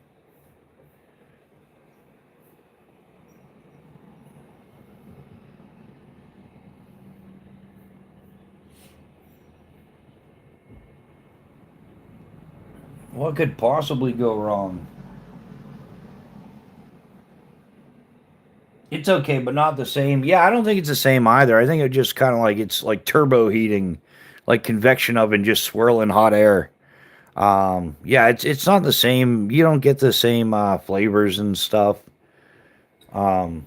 What could possibly go wrong? It's okay, but not the same. Yeah, I don't think it's the same either. I think it just kind of like it's like turbo heating, like convection oven, just swirling hot air. Yeah, it's not the same. You don't get the same flavors and stuff. Um,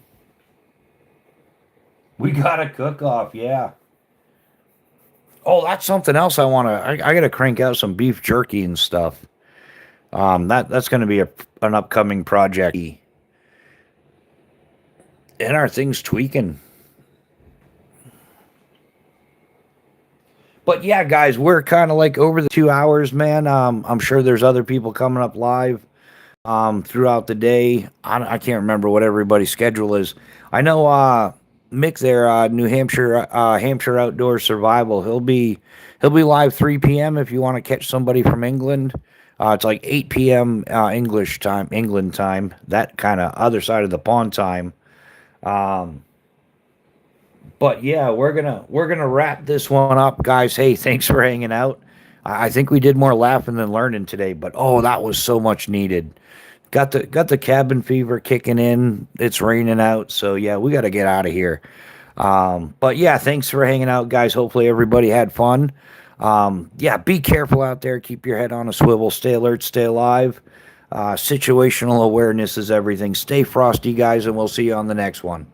we got a cook off. Yeah. Oh, that's something else I want to. I got to crank out some beef jerky and stuff. That's going to be an upcoming project. And our things tweaking. But yeah, guys, we're kind of like over the 2 hours, man. I'm sure there's other people coming up live throughout the day. I can't remember what everybody's schedule is. I know Mick there, New Hampshire, Hampshire Outdoor Survival. He'll be live 3 p.m. if you want to catch somebody from England. It's like 8 p.m. English time, England time. That kind of other side of the pond time. Um, but yeah, we're gonna wrap this one up, guys. Hey, thanks for hanging out. I think we did more laughing than learning today, but oh, that was so much needed. Got the cabin fever kicking in. It's raining out, so yeah, we got to get out of here. But yeah, thanks for hanging out, guys. Hopefully everybody had fun. Yeah, be careful out there. Keep your head on a swivel. Stay alert. Stay alive. Situational awareness is everything. Stay frosty, guys, and we'll see you on the next one.